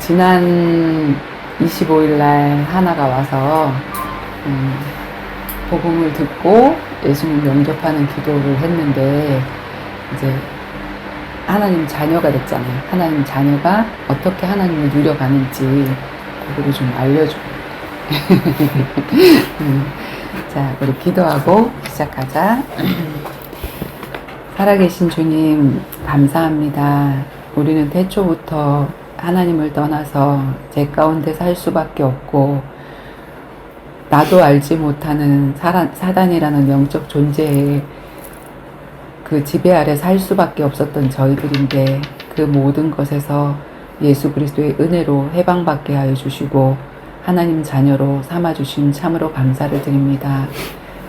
지난 25일 날 하나가 와서 복음을 듣고 예수님 영접하는 기도를 했는데 이제 하나님 자녀가 됐잖아요. 하나님 자녀가 어떻게 하나님을 누려가는지 그거를 좀 알려줘. 자, 우리 기도하고 시작하자. 살아계신 주님, 감사합니다. 우리는 태초부터 하나님을 떠나서 제 가운데 살 수밖에 없고, 나도 알지 못하는 사단이라는 영적 존재의 그 지배 아래 살 수밖에 없었던 저희들인데, 그 모든 것에서 예수 그리스도의 은혜로 해방받게 하여 주시고 하나님 자녀로 삼아주신 참으로 감사를 드립니다.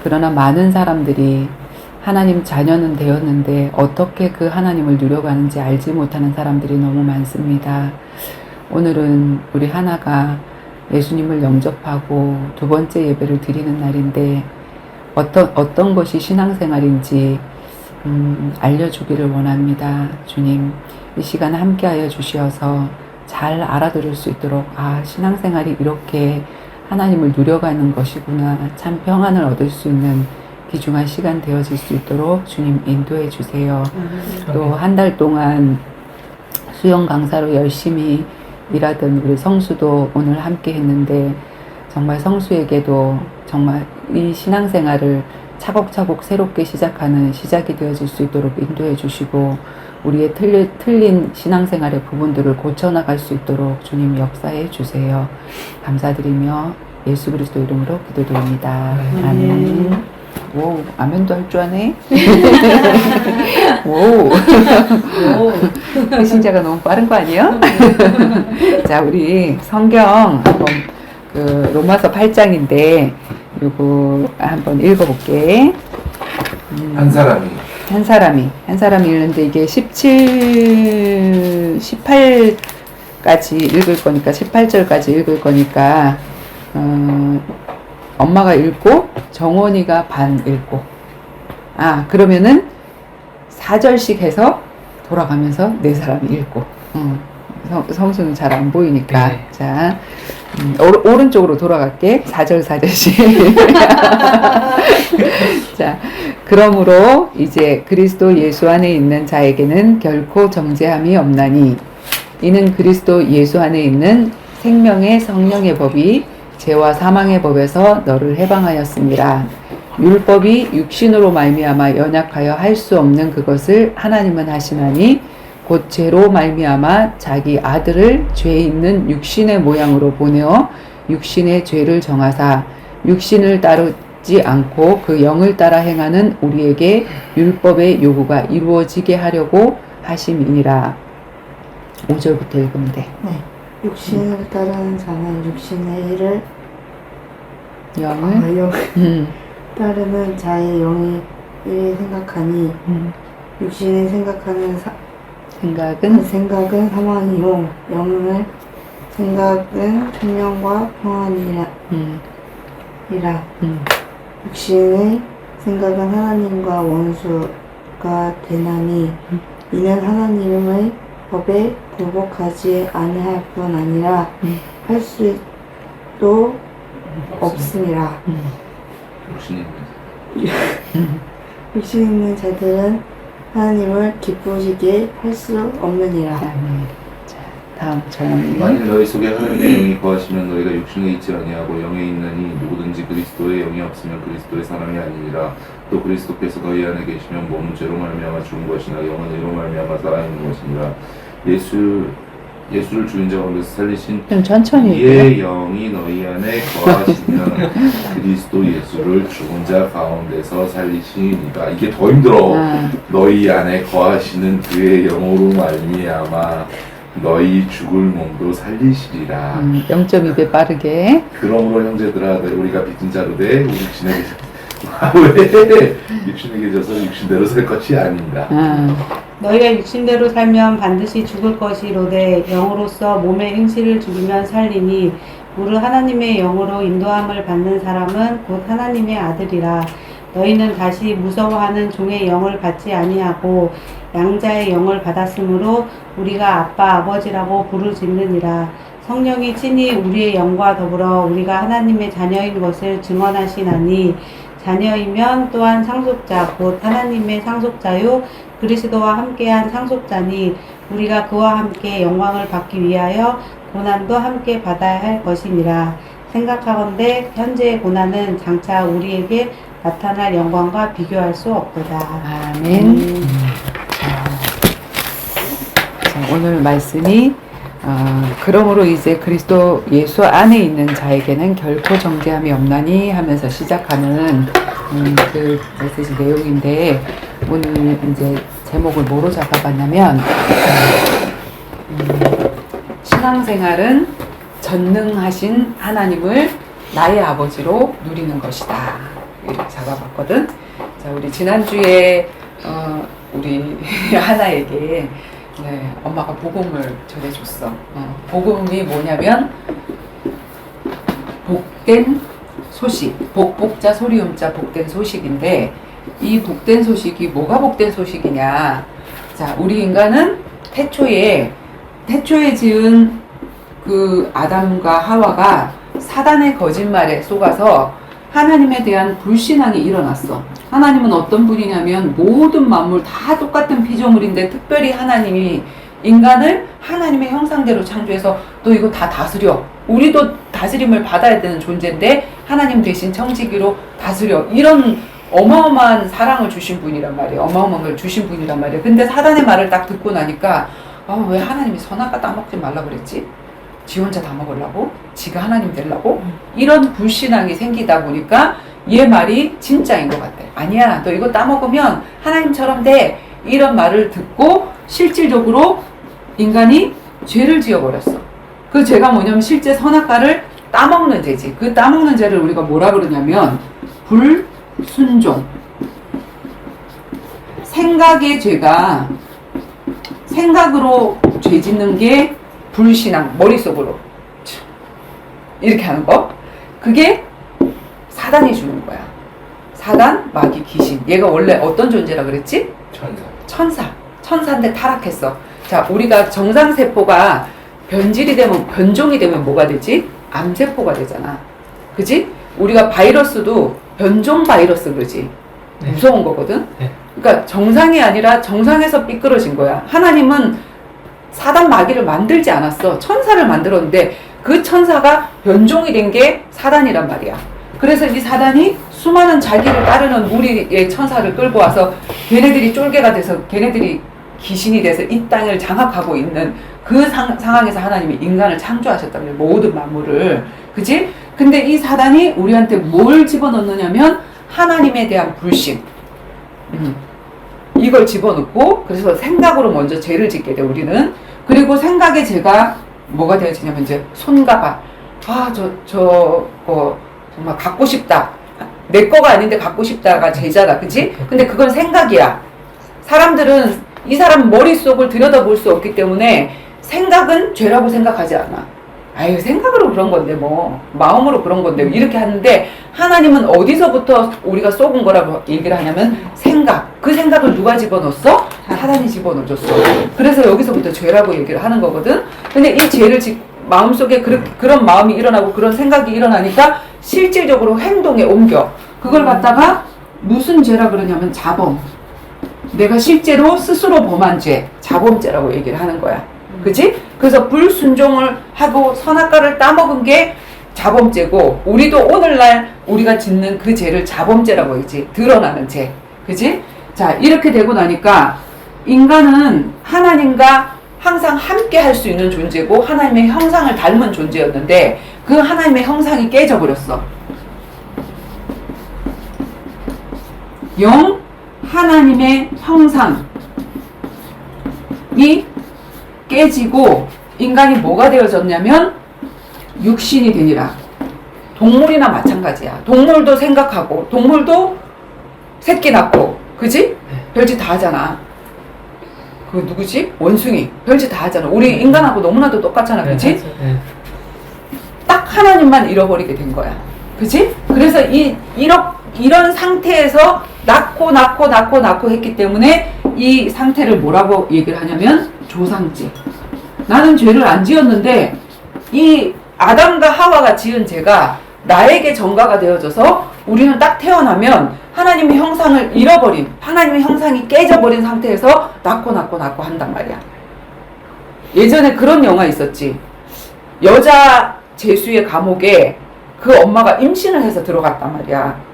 그러나 많은 사람들이 하나님 자녀는 되었는데 어떻게 그 하나님을 누려가는지 알지 못하는 사람들이 너무 많습니다. 오늘은 우리 하나가 예수님을 영접하고 두 번째 예배를 드리는 날인데 어떤 것이 신앙생활인지 알려주기를 원합니다. 주님, 이 시간 함께하여 주시어서 잘 알아들을 수 있도록 신앙생활이 이렇게 하나님을 누려가는 것이구나, 참 평안을 얻을 수 있는 귀중한 시간 되어질 수 있도록 주님 인도해 주세요. 또 한 달 동안 수영 강사로 열심히 일하던 우리 성수도 오늘 함께 했는데 정말 성수에게도 정말 이 신앙생활을 차곡차곡 새롭게 시작하는 시작이 되어질 수 있도록 인도해 주시고 우리의 틀린 신앙생활의 부분들을 고쳐나갈 수 있도록 주님 역사해 주세요. 감사드리며 예수 그리스도 이름으로 기도드립니다. 아멘. 오, 아멘도 할 줄 아네. 오. 신자가 너무 빠른 거 아니에요? 자, 우리 성경 한번 로마서 8장인데 요거 한번 읽어볼게. 한 사람이 읽는데 이게 18까지 읽을 거니까 18절까지 읽을 거니까 엄마가 읽고 정원이가 반 읽고 그러면은 4절씩 해서 돌아가면서 네 사람이 읽고 성수는 잘 안 보이니까 네. 자 오른쪽으로 돌아갈게. 4절씩 자, 그러므로 이제 그리스도 예수 안에 있는 자에게는 결코 정죄함이 없나니 이는 그리스도 예수 안에 있는 생명의 성령의 법이 죄와 사망의 법에서 너를 해방하였습니다. 율법이 육신으로 말미암아 연약하여 할 수 없는 그것을 하나님은 하시나니 곧 죄로 말미암아 자기 아들을 죄 있는 육신의 모양으로 보내어 육신의 죄를 정하사 육신을 따르지 않고 그 영을 따라 행하는 우리에게 율법의 요구가 이루어지게 하려고 하심이니라. 5절부터 읽으면 돼. 네. 육신을 따르는 자는 육신의 일을 영을 따르는 자의 영이 일을 생각하니 육신이 생각하는 생각은 사망이요 영의 생각은 생명과 평안이라. 육신의 생각은 하나님과 원수가 되나니 이는 하나님의 법에 굴복하지 아니할 뿐 아니라 할 수도 없음이라. 육신 있는 자들은 하나님을 기쁘시게 할 수 없느니라. 아멘. 자, 다음 정원이. 만일 너희 속에 하나님의 영이 거하시면 너희가 육신에 있지 아니하고 영에 있느니 누구든지 그리스도의 영이 없으면 그리스도의 사람이 아니니라. 또 그리스도께서 너희 안에 계시면 몸은 죄로 말미암아 죽은 것이나 영은 의로 말미암아 살아있는 것이니라. 예수를 죽은 자 가운데서 살리신 좀 천천히 이의 영이 너희 안에 거하시면 그리스도 예수를 죽은 자 가운데서 살리시니까. 이게 더 힘들어. 너희 안에 거하시는 그의 영으로 말미암아 너희 죽을 몸도 살리시리라. 0.2배 빠르게. 그러므로 형제들아 우리가 빚진 자로 돼 육신에 왜 육신에 계셔서 육신대로 살 것이 아닌가. 너희가 육신대로 살면 반드시 죽을 것이로되 영으로서 몸의 행실을 죽이면 살리니 무릇 하나님의 영으로 인도함을 받는 사람은 곧 하나님의 아들이라. 너희는 다시 무서워하는 종의 영을 받지 아니하고 양자의 영을 받았으므로 우리가 아빠 아버지라고 부르짖느니라. 성령이 친히 우리의 영과 더불어 우리가 하나님의 자녀인 것을 증언하시나니 자녀이면 또한 상속자 곧 하나님의 상속자요 그리스도와 함께한 상속자니 우리가 그와 함께 영광을 받기 위하여 고난도 함께 받아야 할 것이니라. 생각하건대 현재의 고난은 장차 우리에게 나타날 영광과 비교할 수 없도다. 아멘. 자, 오늘 말씀이 그러므로 이제 그리스도 예수 안에 있는 자에게는 결코 정죄함이 없나니 하면서 시작하는 그 메시지 내용인데 오늘 이제 제목을 뭐로 잡아봤냐면 신앙생활은 전능하신 하나님을 나의 아버지로 누리는 것이다. 이렇게 잡아봤거든. 자, 우리 지난주에 우리 하나에게 엄마가 복음을 전해줬어. 복음이 뭐냐면 복된 소식, 복자 소리음자 복된 소식인데 이 복된 소식이 뭐가 복된 소식이냐? 자, 우리 인간은 태초에 지은 그 아담과 하와가 사단의 거짓말에 속아서 하나님에 대한 불신앙이 일어났어. 하나님은 어떤 분이냐면 모든 만물 다 똑같은 피조물인데 특별히 하나님이 인간을 하나님의 형상대로 창조해서 너 이거 다 다스려. 우리도 다스림을 받아야 되는 존재인데 하나님 대신 청지기로 다스려. 이런 어마어마한 사랑을 주신 분이란 말이에요. 어마어마한 걸 주신 분이란 말이에요. 근데 사단의 말을 딱 듣고 나니까 왜 하나님이 선악과 따먹지 말라 그랬지? 지 혼자 다 먹으려고? 지가 하나님 되려고? 이런 불신앙이 생기다 보니까 얘 말이 진짜인 것 같아. 아니야, 너 이거 따먹으면 하나님처럼 돼. 이런 말을 듣고 실질적으로 인간이 죄를 지어버렸어. 그 죄가 뭐냐면 실제 선악과를 따먹는 죄지. 그 따먹는 죄를 우리가 뭐라 그러냐면 불순종. 생각의 죄가 생각으로 죄 짓는 게 불신앙, 머릿속으로 이렇게 하는 거. 그게 사단이 주는 거야. 사단, 마귀, 귀신. 얘가 원래 어떤 존재라 그랬지? 천사인데 타락했어. 자, 우리가 정상세포가 변종이 되면 뭐가 되지? 암세포가 되잖아. 그지? 우리가 바이러스도 변종 바이러스 그러지. 네. 무서운 거거든. 네. 그러니까 정상이 아니라 정상에서 삐뚤어진 거야. 하나님은 사단 마귀를 만들지 않았어. 천사를 만들었는데 그 천사가 변종이 된 게 사단이란 말이야. 그래서 이 사단이 수많은 자기를 따르는 무리의 천사를 끌고 와서 걔네들이 쫄개가 돼서 걔네들이 귀신이 돼서 이 땅을 장악하고 있는 그 상황에서 하나님이 인간을 창조하셨단 말이야. 모든 만물을. 그치? 근데 이 사단이 우리한테 뭘 집어넣느냐면 하나님에 대한 불신. 이걸 집어넣고 그래서 생각으로 먼저 죄를 짓게 돼 우리는. 그리고 생각의 죄가 뭐가 되어지냐면 이제 손과 발. 저거 정말 갖고 싶다. 내 거가 아닌데 갖고 싶다가 죄잖아. 그치? 근데 그건 생각이야. 사람들은 이 사람 머릿속을 들여다볼 수 없기 때문에 생각은 죄라고 생각하지 않아. 아유, 생각으로 그런 건데 뭐 마음으로 그런 건데 이렇게 하는데 하나님은 어디서부터 우리가 속은 거라고 얘기를 하냐면 생각. 그 생각을 누가 집어넣었어? 사단이 집어넣어줬어. 그래서 여기서부터 죄라고 얘기를 하는 거거든. 근데 이 죄를 마음속에 그런 마음이 일어나고 그런 생각이 일어나니까 실질적으로 행동에 옮겨. 그걸 갖다가 무슨 죄라 그러냐면 자범. 내가 실제로 스스로 범한 죄, 자범죄라고 얘기를 하는 거야. 그지? 그래서 불순종을 하고 선악과를 따먹은 게 자범죄고, 우리도 오늘날 우리가 짓는 그 죄를 자범죄라고 하지. 드러나는 죄. 그지? 자, 이렇게 되고 나니까 인간은 하나님과 항상 함께 할 수 있는 존재고 하나님의 형상을 닮은 존재였는데 그 하나님의 형상이 깨져버렸어. 영 하나님의 형상이 깨지고 인간이 뭐가 되어졌냐면 육신이 되니라. 동물이나 마찬가지야. 동물도 생각하고 동물도 새끼 낳고, 그지? 별짓 다 하잖아. 그 누구지? 원숭이. 별짓 다 하잖아. 우리 인간하고 너무나도 똑같잖아. 그치? 네. 딱 하나님만 잃어버리게 된 거야. 그치? 그래서 이런 상태에서 낳고 했기 때문에 이 상태를 뭐라고 얘기를 하냐면 조상죄. 나는 죄를 안 지었는데 이 아담과 하와가 지은 죄가 나에게 전가가 되어져서 우리는 딱 태어나면 하나님의 형상을 잃어버린, 하나님의 형상이 깨져버린 상태에서 낳고 한단 말이야. 예전에 그런 영화 있었지. 여자 죄수의 감옥에 그 엄마가 임신을 해서 들어갔단 말이야.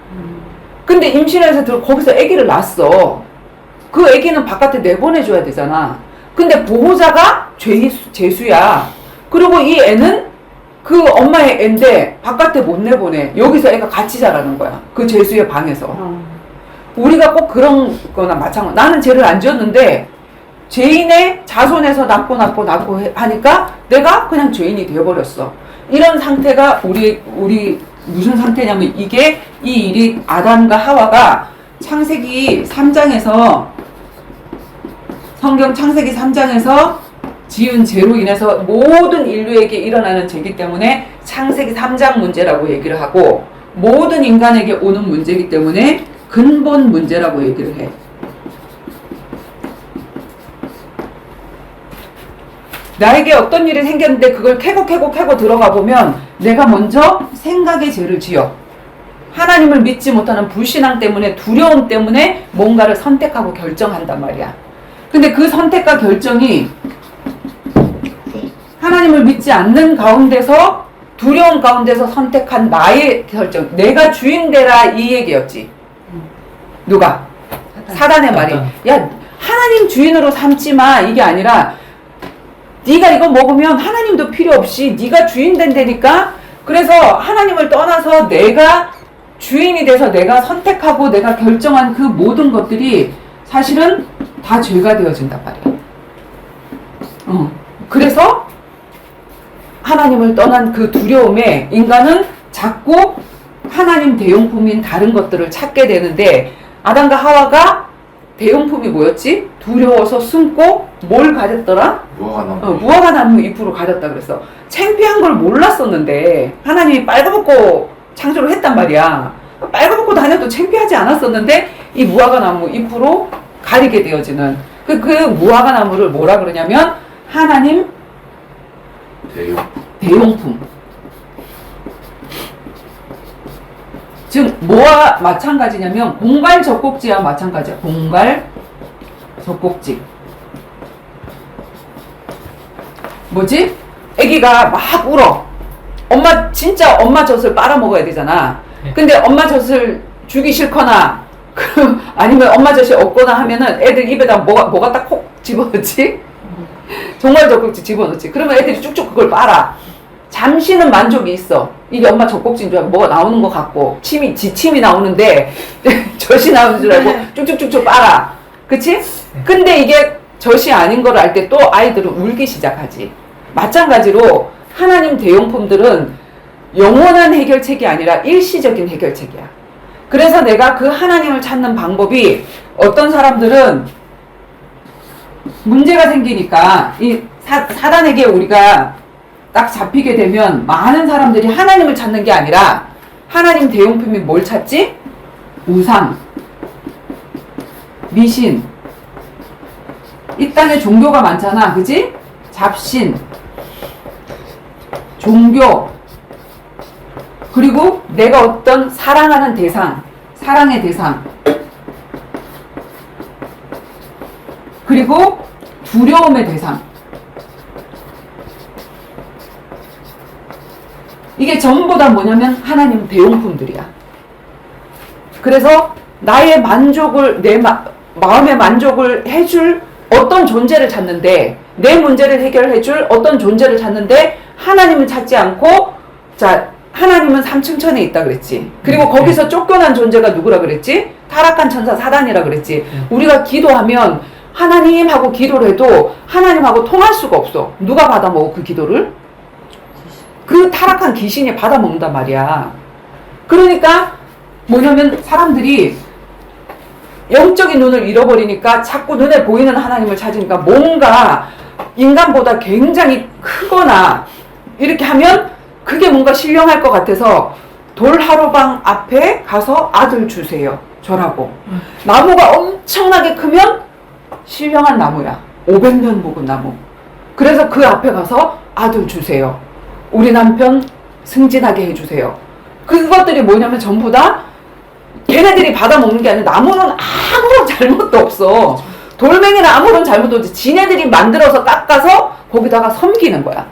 근데 임신을 해서 거기서 아기를 낳았어. 그 아기는 바깥에 내보내줘야 되잖아. 근데 보호자가 죄수야. 그리고 이 애는 그 엄마의 애인데 바깥에 못 내보내. 여기서 애가 같이 자라는 거야. 그 죄수의 방에서. 우리가 꼭 그런 거나 마찬가지. 나는 죄를 안 지었는데 죄인의 자손에서 낳고 하니까 내가 그냥 죄인이 되어버렸어. 이런 상태가 우리 무슨 상태냐면 이게 이 일이 아담과 하와가 창세기 3장에서 성경 창세기 3장에서 지은 죄로 인해서 모든 인류에게 일어나는 죄이기 때문에 창세기 3장 문제라고 얘기를 하고 모든 인간에게 오는 문제이기 때문에 근본 문제라고 얘기를 해. 나에게 어떤 일이 생겼는데 그걸 캐고 들어가 보면 내가 먼저 생각의 죄를 지어. 하나님을 믿지 못하는 불신앙 때문에 두려움 때문에 뭔가를 선택하고 결정한단 말이야. 근데 그 선택과 결정이 하나님을 믿지 않는 가운데서 두려움 가운데서 선택한 나의 결정. 내가 주인 되라 이 얘기였지. 누가? 사단의 말이. 야, 하나님 주인으로 삼지 마. 이게 아니라 네가 이거 먹으면 하나님도 필요 없이 네가 주인 된다니까. 그래서 하나님을 떠나서 내가 주인이 돼서 내가 선택하고 내가 결정한 그 모든 것들이 사실은 다 죄가 되어진단 말이야. 그래서 하나님을 떠난 그 두려움에 인간은 자꾸 하나님 대용품인 다른 것들을 찾게 되는데 아담과 하와가 대용품이 뭐였지? 두려워서 숨고 뭘 가졌더라? 무화과 나무 잎으로 가졌다 그랬어. 창피한 걸 몰랐었는데 하나님이 빨가벗고 창조를 했단 말이야. 빨가벗고 다녀도 창피하지 않았었는데 이 무화과 나무 잎으로 가리게 되어지는 그 무화과 나무를 뭐라 그러냐면 하나님 대용품. 즉 뭐와 마찬가지냐면 공갈 젖꼭지와 마찬가지야. 공갈 젖꼭지. 뭐지? 아기가 막 울어. 진짜 엄마 젖을 빨아먹어야 되잖아. 근데 엄마 젖을 주기 싫거나 아니면 엄마 젖이 없거나 하면은 애들 입에다 뭐가 딱 콕 집어넣지? 정말 젖꼭지 집어넣지. 그러면 애들이 쭉쭉 그걸 빨아. 잠시는 만족이 있어. 이게 엄마 젖꼭지인 줄 알고 뭐가 나오는 것 같고 지침이 나오는데 젖이 나오는 줄 알고 쭉쭉쭉쭉 빨아. 그치? 근데 이게 젖이 아닌 걸 알 때 또 아이들은 울기 시작하지. 마찬가지로 하나님 대용품들은 영원한 해결책이 아니라 일시적인 해결책이야. 그래서 내가 그 하나님을 찾는 방법이 어떤 사람들은 문제가 생기니까 이 사단에게 우리가 딱 잡히게 되면 많은 사람들이 하나님을 찾는 게 아니라 하나님 대용품이 뭘 찾지? 우상, 미신. 이 땅에 종교가 많잖아. 그지? 잡신, 종교, 그리고 내가 어떤 사랑하는 대상, 사랑의 대상, 그리고 두려움의 대상. 이게 전부 다 뭐냐면 하나님 대용품들이야. 그래서 나의 만족을, 내 마음의 만족을 해줄 어떤 존재를 찾는데, 내 문제를 해결해줄 어떤 존재를 찾는데 하나님은 찾지 않고, 자, 하나님은 삼층천에 있다 그랬지. 그리고 거기서 쫓겨난 존재가 누구라 그랬지? 타락한 천사 사단이라 그랬지. 우리가 기도하면 하나님하고 기도를 해도 하나님하고 통할 수가 없어. 누가 받아먹어 그 기도를? 그 타락한 귀신이 받아먹는단 말이야. 그러니까 뭐냐면 사람들이 영적인 눈을 잃어버리니까 자꾸 눈에 보이는 하나님을 찾으니까 뭔가 인간보다 굉장히 크거나 이렇게 하면 그게 뭔가 신령할 것 같아서 돌하루방 앞에 가서 아들 주세요. 저라고. 나무가 엄청나게 크면 신령한 나무야. 500년 묵은 나무. 그래서 그 앞에 가서 아들 주세요. 우리 남편 승진하게 해주세요. 그것들이 뭐냐면 전부 다 걔네들이 받아먹는 게 아니라 나무는 아무런 잘못도 없어. 돌멩이는 아무런 잘못도 없지. 지네들이 만들어서 깎아서 거기다가 섬기는 거야.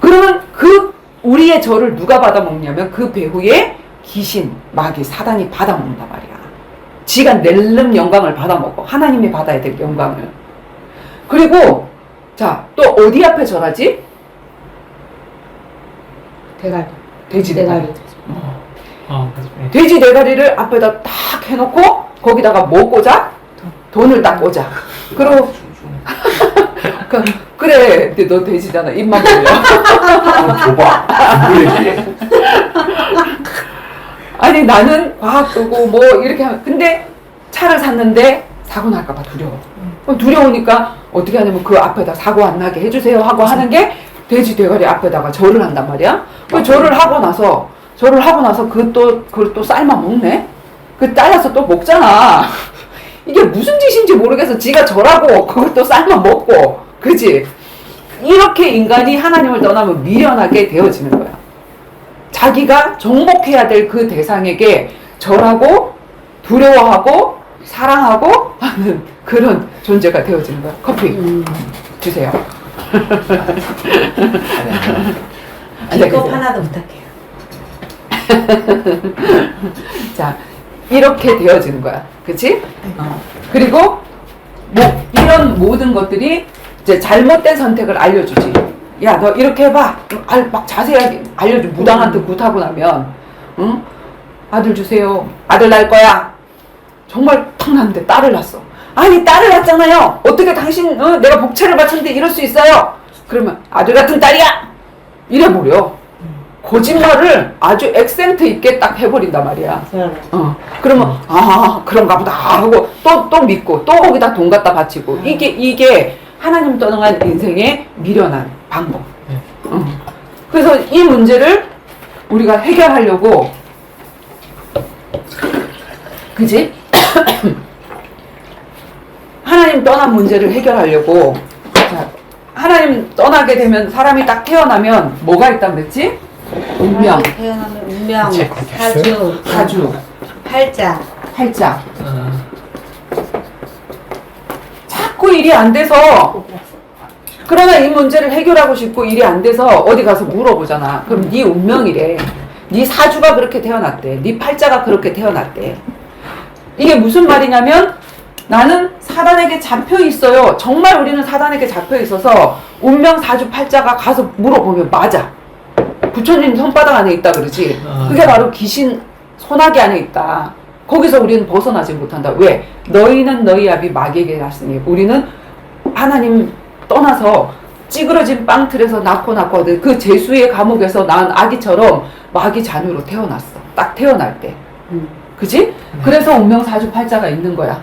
그러면 그 우리의 절을 누가 받아먹냐면 그 배후에 귀신, 마귀, 사단이 받아먹는단 말이야. 지가 낼름 영광을 받아먹어. 하나님이 받아야 될 영광을. 그리고 자, 또 어디 앞에 절하지? 대가리. 돼지 대가리. 맞아요. 돼지 대가리를 앞에다 딱 해놓고 거기다가 뭐 꽂아? 돈을 딱 꽂아. 그리고 그래, 근데 너 돼지잖아. 입만 벌려. 줘봐. 누구 얘기해? 아니 나는 과학 끄고 뭐 이렇게 하면 근데 차를 샀는데 사고 날까봐 두려워. 그럼 두려우니까 어떻게 하냐면 그 앞에다 사고 안 나게 해주세요 하고 하는 게 돼지 대가리 앞에다가 절을 한단 말이야. 그 절을 하고 나서 그걸 또 삶아 먹네. 그 잘라서 또 먹잖아. 이게 무슨 짓인지 모르겠어. 지가 절하고 그걸 또 삶아 먹고, 그지? 이렇게 인간이 하나님을 떠나면 미련하게 되어지는 거야. 자기가 정복해야 될 그 대상에게 절하고 두려워하고 사랑하고 하는 그런 존재가 되어지는 거야. 커피 주세요. 비법 하나도 부탁해요. 자, 이렇게 되어지는 거야. 그치? 그리고 뭐 이런 모든 것들이 이제 잘못된 선택을 알려주지. 야, 너 이렇게 해봐. 막 자세하게 알려줘. 무당한테 굿하고 나면, 응? 아들 주세요. 아들 낳을 거야. 정말 탁 났는데 딸을 낳았어. 아니, 딸을 낳았잖아요. 어떻게 당신, 내가 복채를 바쳤는데 이럴 수 있어요? 그러면 아들 같은 딸이야! 이래버려. 거짓말을 아주 액센트 있게 딱 해버린단 말이야. 그러면, 그런가 보다 하고 또 믿고 또 거기다 돈 갖다 바치고. 이게 하나님 떠나간 인생의 미련한 방법. 그래서 이 문제를 우리가 해결하려고, 그지? 하나님 떠난 문제를 해결하려고, 자, 하나님 떠나게 되면 사람이 딱 태어나면 뭐가 있다고 그랬지? 운명, 태어나면 운명, 제 거기 사주, 사주, 팔자. 팔자. 자꾸 일이 안 돼서, 그러나 이 문제를 해결하고 싶고 일이 안 돼서 어디 가서 물어보잖아. 그럼 네 운명이래. 네 사주가 그렇게 태어났대. 네 팔자가 그렇게 태어났대. 이게 무슨 말이냐면 나는 사단에게 잡혀 있어요. 정말 우리는 사단에게 잡혀 있어서 운명 사주 팔자가 가서 물어보면 맞아. 부처님 손바닥 안에 있다 그러지. 그게 바로 귀신 소나기 안에 있다. 거기서 우리는 벗어나지 못한다. 왜? 너희는 너희 아비 마귀에게 났으니 우리는 하나님 떠나서 찌그러진 빵틀에서 낳고 그 제수의 감옥에서 낳은 아기처럼 마귀 자녀로 태어났어. 딱 태어날 때. 그지? 그래서 운명사주팔자가 있는 거야.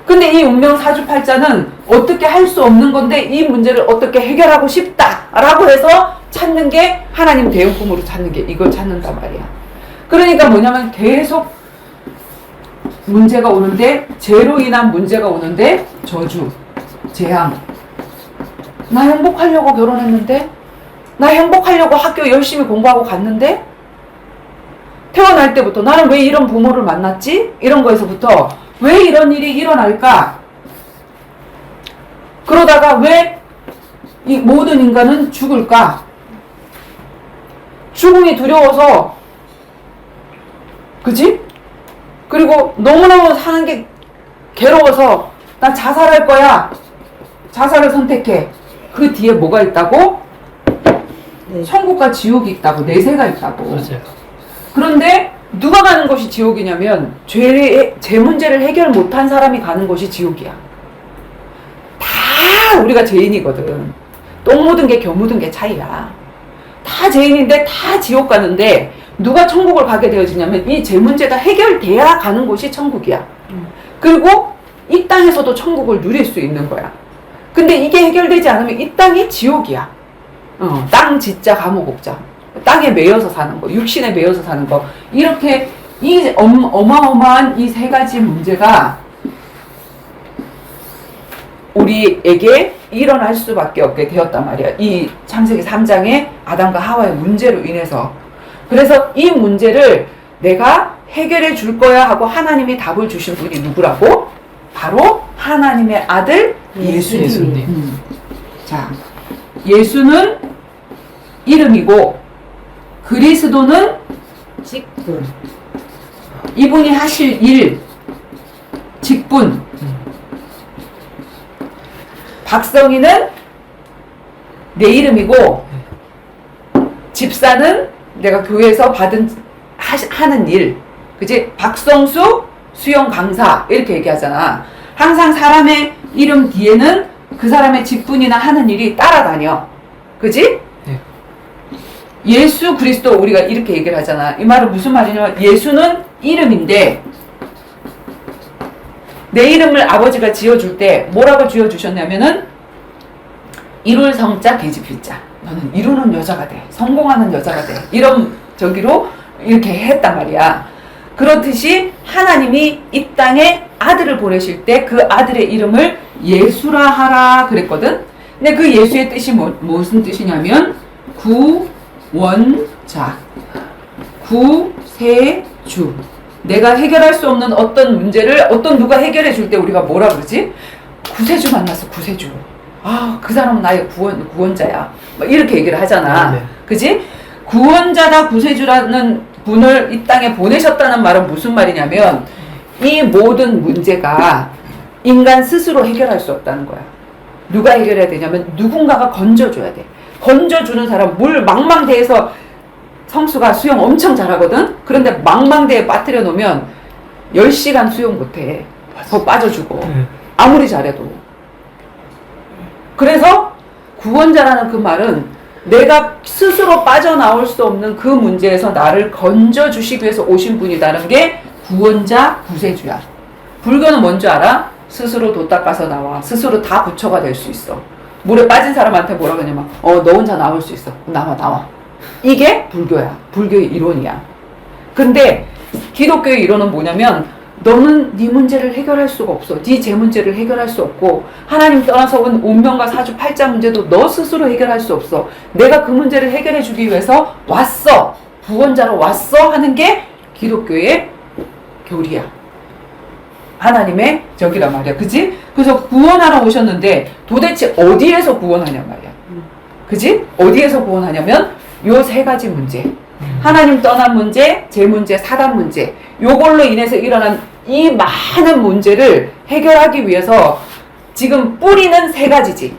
근데 이 운명사주팔자는 어떻게 할 수 없는 건데 이 문제를 어떻게 해결하고 싶다라고 해서 찾는 게 하나님 대용품으로 찾는 게 이걸 찾는단 말이야. 그러니까 뭐냐면 계속 문제가 오는데 죄로 인한 문제가 오는데 저주, 재앙. 나 행복하려고 결혼했는데, 나 행복하려고 학교 열심히 공부하고 갔는데, 태어날 때부터 나는 왜 이런 부모를 만났지? 이런 거에서부터 왜 이런 일이 일어날까? 그러다가 왜 이 모든 인간은 죽을까? 죽음이 두려워서, 그지? 그리고 너무너무 사는 게 괴로워서 나 자살할 거야. 자살을 선택해. 그 뒤에 뭐가 있다고? 네. 천국과 지옥이 있다고. 내세가 있다고. 맞아요. 그런데 누가 가는 곳이 지옥이냐면 죄 문제를 해결 못한 사람이 가는 곳이 지옥이야. 다 우리가 죄인이거든. 똥 묻은 게 겨 묻은 게 차이야. 다 죄인인데 다 지옥 가는데 누가 천국을 가게 되어지냐면 이 죄 문제가 해결돼야 가는 곳이 천국이야. 그리고 이 땅에서도 천국을 누릴 수 있는 거야. 근데 이게 해결되지 않으면 이 땅이 지옥이야. 땅 짓자 감옥 옥자. 땅에 매여서 사는 거, 육신에 매여서 사는 거, 이렇게 이 어마어마한 이 세 가지 문제가 우리에게 일어날 수밖에 없게 되었단 말이야. 이 창세기 3장의 아담과 하와의 문제로 인해서. 그래서 이 문제를 내가 해결해 줄 거야 하고 하나님이 답을 주신 분이 누구라고? 바로 하나님의 아들 예수님. 예수님. 자, 예수는 이름이고 그리스도는 직분. 이분이 하실 일, 직분. 박성희는 내 이름이고 집사는 내가 교회에서 하는 일. 그치? 박성수 수영 강사 이렇게 얘기하잖아. 항상 사람의 이름 뒤에는 그 사람의 직분이나 하는 일이 따라다녀. 그치? 네. 예수 그리스도 우리가 이렇게 얘기를 하잖아. 이 말은 무슨 말이냐면 예수는 이름인데 내 이름을 아버지가 지어줄 때 뭐라고 지어주셨냐면은 이룰 성자 계집필자. 너는 이루는 여자가 돼. 성공하는 여자가 돼. 이런 저기로 이렇게 했단 말이야. 그렇듯이 하나님이 이 땅에 아들을 보내실 때 그 아들의 이름을 예수라 하라 그랬거든. 근데 그 예수의 뜻이 무슨 뜻이냐면 구원자, 구세주. 내가 해결할 수 없는 어떤 문제를 누가 해결해 줄 때 우리가 뭐라 그러지? 구세주 만났어, 구세주. 아, 그 사람은 나의 구원자야. 막 이렇게 얘기를 하잖아. 네. 그지? 구원자다, 구세주라는 분을 이 땅에 보내셨다는 말은 무슨 말이냐면 이 모든 문제가 인간 스스로 해결할 수 없다는 거야. 누가 해결해야 되냐면 누군가가 건져줘야 돼. 건져주는 사람, 물 망망대해에서 성수가 수영 엄청 잘하거든? 그런데 망망대에 빠뜨려 놓으면 10시간 수영 못해. 더 빠져주고. 아무리 잘해도. 그래서 구원자라는 그 말은 내가 스스로 빠져나올 수 없는 그 문제에서 나를 건져주시기 위해서 오신 분이라는 게 구원자, 구세주야. 불교는 뭔지 알아? 스스로 도 닦아서 나와. 스스로 다 부처가 될 수 있어. 물에 빠진 사람한테 뭐라 그러냐면 너 혼자 나올 수 있어. 나와. 이게 불교야. 불교의 이론이야. 근데 기독교의 이론은 뭐냐면 너는 네 문제를 해결할 수가 없어. 네 제 문제를 해결할 수 없고 하나님 떠나서 온 운명과 사주 팔자 문제도 너 스스로 해결할 수 없어. 내가 그 문제를 해결해 주기 위해서 왔어. 구원자로 왔어 하는 게 기독교의 교리야. 하나님의 적이란 말이야. 그치? 그래서 구원하러 오셨는데 도대체 어디에서 구원하냐 말이야. 그치? 어디에서 구원하냐면 요 세 가지 문제. 하나님 떠난 문제, 제 문제, 사단 문제. 요걸로 인해서 일어난 이 많은 문제를 해결하기 위해서 지금 뿌리는 세 가지지.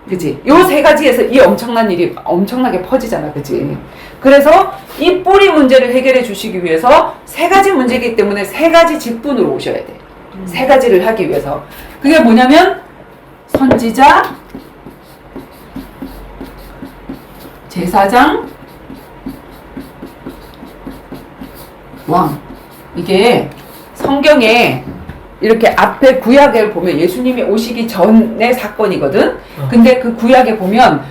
그치? 요 세 가지에서 이 엄청난 일이 엄청나게 퍼지잖아. 그치? 그래서 이 뿌리 문제를 해결해 주시기 위해서 세 가지 문제이기 때문에 세 가지 직분으로 오셔야 돼. 세 가지를 하기 위해서. 그게 뭐냐면 선지자, 제사장, 왕. 이게 성경에 이렇게 앞에 구약을 보면 예수님이 오시기 전의 사건이거든. 근데 그 구약에 보면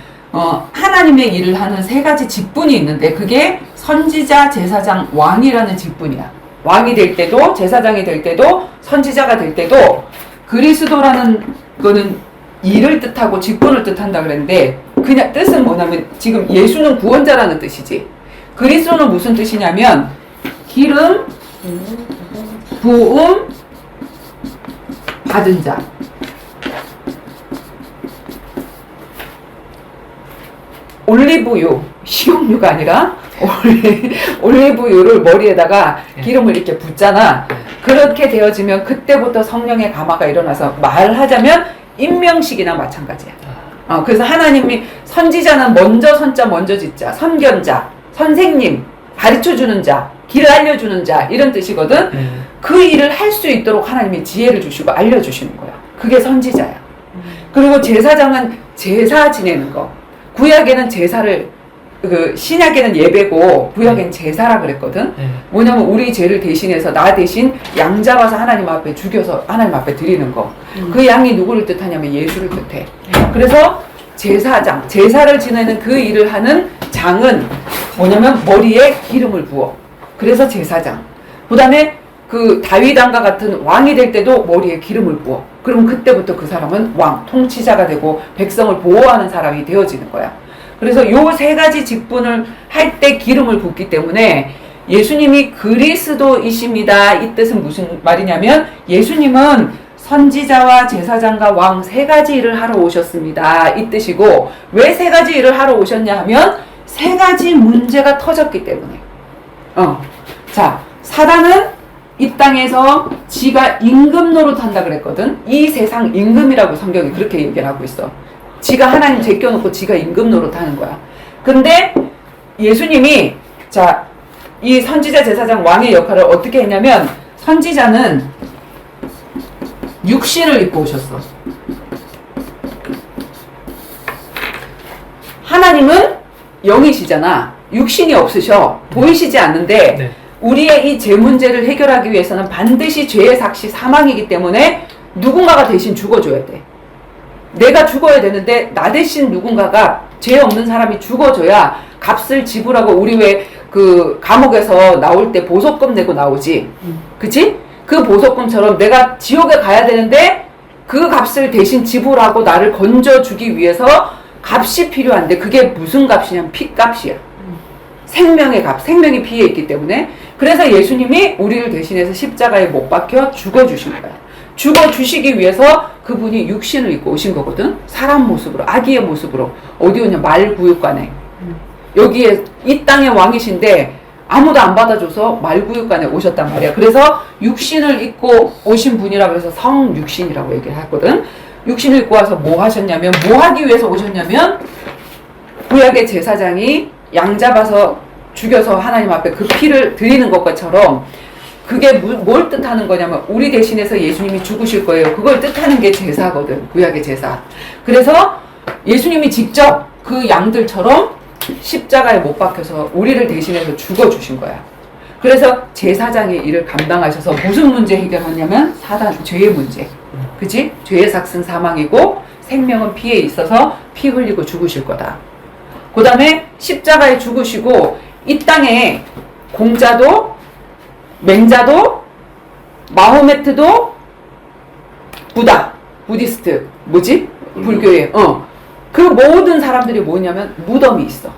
하나님의 일을 하는 세 가지 직분이 있는데 그게 선지자, 제사장, 왕이라는 직분이야. 왕이 될 때도 제사장이 될 때도 선지자가 될 때도 그리스도라는 거는 일을 뜻하고 직분을 뜻한다 그랬는데 그냥 뜻은 뭐냐면 지금 예수는 구원자라는 뜻이지. 그리스도는 무슨 뜻이냐면 기름, 부음, 받은 자. 올리브유, 식용유가 아니라 올리브유를 머리에다가 기름을 이렇게 붓잖아. 그렇게 되어지면 그때부터 성령의 감화가 일어나서 말하자면 임명식이나 마찬가지야. 그래서 하나님이 선지자는 먼저 선자 먼저 짓자, 선견자, 선생님, 가르쳐주는 자, 길을 알려주는 자 이런 뜻이거든. 그 일을 할 수 있도록 하나님이 지혜를 주시고 알려주시는 거야. 그게 선지자야. 그리고 제사장은 제사 지내는 거. 구약에는 제사를 신약에는 예배고 구약에는 제사라 그랬거든. 뭐냐면 우리 죄를 대신해서 나 대신 양 잡아서 하나님 앞에 죽여서 하나님 앞에 드리는 거. 그 양이 누구를 뜻하냐면 예수를 뜻해. 그래서 제사장, 제사를 지내는 그 일을 하는 장은 뭐냐면 머리에 기름을 부어. 그래서 제사장. 그 다음에 그 다윗 왕과 같은 왕이 될 때도 머리에 기름을 부어. 그럼 그때부터 그 사람은 왕, 통치자가 되고 백성을 보호하는 사람이 되어지는 거야. 그래서 요 세 가지 직분을 할 때 기름을 붓기 때문에 예수님이 그리스도이십니다. 이 뜻은 무슨 말이냐면 예수님은 선지자와 제사장과 왕 세 가지 일을 하러 오셨습니다. 이 뜻이고 왜 세 가지 일을 하러 오셨냐 하면 세 가지 문제가 터졌기 때문에. 자, 사단은 이 땅에서 지가 임금 노릇한다 그랬거든. 이 세상 임금이라고 성경이 그렇게 얘기를 하고 있어. 지가 하나님 제껴놓고 지가 임금 노릇하는 거야. 근데 예수님이 자, 이 선지자 제사장 왕의 역할을 어떻게 했냐면 선지자는 육신을 입고 오셨어. 하나님은 영이시잖아. 육신이 없으셔. 보이시지 않는데 네. 우리의 이 죄 문제를 해결하기 위해서는 반드시 죄의 삭시 사망이기 때문에 누군가가 대신 죽어줘야 돼. 내가 죽어야 되는데 나 대신 누군가가 죄 없는 사람이 죽어줘야 값을 지불하고 우리 왜 그 감옥에서 나올 때 보석금 내고 나오지. 그치? 그 보석금처럼 내가 지옥에 가야 되는데 그 값을 대신 지불하고 나를 건져주기 위해서 값이 필요한데 그게 무슨 값이냐면 피값이야. 생명의 값, 생명이 피해 있기 때문에 그래서 예수님이 우리를 대신해서 십자가에 못 박혀 죽어주신 거야. 죽어주시기 위해서 그분이 육신을 입고 오신 거거든. 사람 모습으로, 아기의 모습으로. 어디 오냐? 말구육관에. 여기에 이 땅의 왕이신데 아무도 안 받아줘서 말구육관에 오셨단 말이야. 그래서 육신을 입고 오신 분이라 그래서 성육신이라고 얘기를 하거든. 육신을 입고 와서 뭐 하셨냐면 뭐 하기 위해서 오셨냐면 구약의 제사장이 양 잡아서 죽여서 하나님 앞에 그 피를 드리는 것처럼 그게 뭘 뜻하는 거냐면 우리 대신해서 예수님이 죽으실 거예요. 그걸 뜻하는 게 제사거든. 구약의 제사. 그래서 예수님이 직접 그 양들처럼 십자가에 못 박혀서 우리를 대신해서 죽어주신 거야. 그래서 제사장의 일을 감당하셔서 무슨 문제 해결하냐면 사단, 죄의 문제. 그치? 죄의 삭은 사망이고 생명은 피에 있어서 피 흘리고 죽으실 거다. 그 다음에 십자가에 죽으시고 이 땅에 공자도 맹자도 마호메트도 부디스트 뭐지? 불교에 그 모든 사람들이 뭐냐면 무덤이 있어.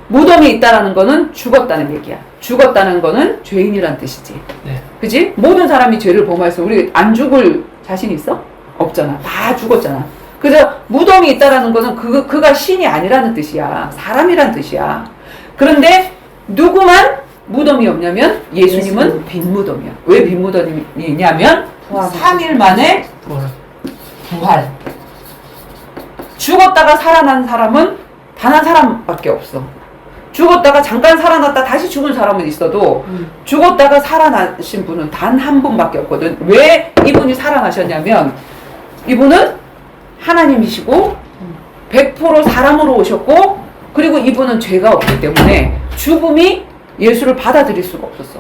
무덤이 있다라는 거는 죽었다는 얘기야. 죽었다는 거는 죄인이란 뜻이지. 네. 그지? 모든 사람이 죄를 범해서 우리 안 죽을 자신 있어? 없잖아. 다 죽었잖아. 그래서 무덤이 있다라는 것은 그가 신이 아니라는 뜻이야. 사람이란 뜻이야. 그런데 누구만 무덤이 없냐면 예수님은 빈 무덤이야. 왜 빈 무덤이냐면 3일 만에 부활. 죽었다가 살아난 사람은 단 한 사람밖에 없어. 죽었다가 잠깐 살아났다 다시 죽은 사람은 있어도 죽었다가 살아나신 분은 단 한 분밖에 없거든. 왜 이분이 살아나셨냐면 이분은 하나님이시고 100% 사람으로 오셨고 그리고 이분은 죄가 없기 때문에 죽음이 예수를 받아들일 수가 없었어.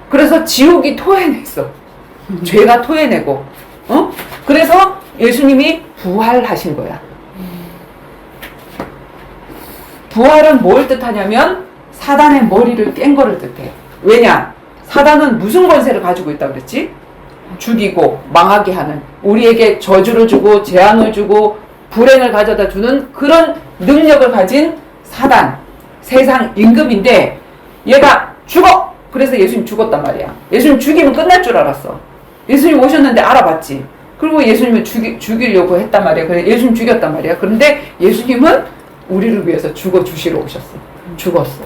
그래서 지옥이 토해냈어. 죄가 토해내고 그래서 예수님이 부활하신 거야. 부활은 뭘 뜻하냐면 사단의 머리를 깬 거를 뜻해. 왜냐? 사단은 무슨 권세를 가지고 있다고 그랬지? 죽이고 망하게 하는, 우리에게 저주를 주고 재앙을 주고 불행을 가져다 주는 그런 능력을 가진 사단, 세상 임금인데 얘가 죽어! 그래서 예수님 죽었단 말이야. 예수님 죽이면 끝날 줄 알았어. 예수님 오셨는데 알아봤지. 그리고 예수님을 죽이려고 했단 말이야. 그래 예수님 죽였단 말이야. 그런데 예수님은 우리를 위해서 죽어주시러 오셨어. 죽었어.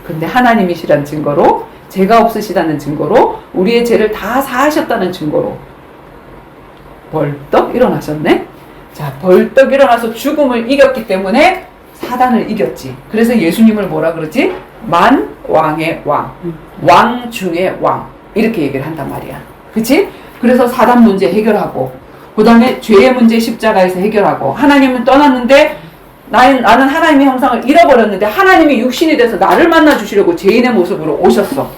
근데 하나님이시라는 증거로, 죄가 없으시다는 증거로, 우리의 죄를 다 사하셨다는 증거로 벌떡 일어나셨네. 자, 벌떡 일어나서 죽음을 이겼기 때문에 사단을 이겼지. 그래서 예수님을 뭐라 그러지? 만왕의 왕, 왕 중의 왕, 이렇게 얘기를 한단 말이야. 그치? 그래서 사단 문제 해결하고, 그 다음에 죄의 문제 십자가에서 해결하고, 하나님은 떠났는데 나는 하나님의 형상을 잃어버렸는데 하나님이 육신이 돼서 나를 만나주시려고 죄인의 모습으로 오셨어.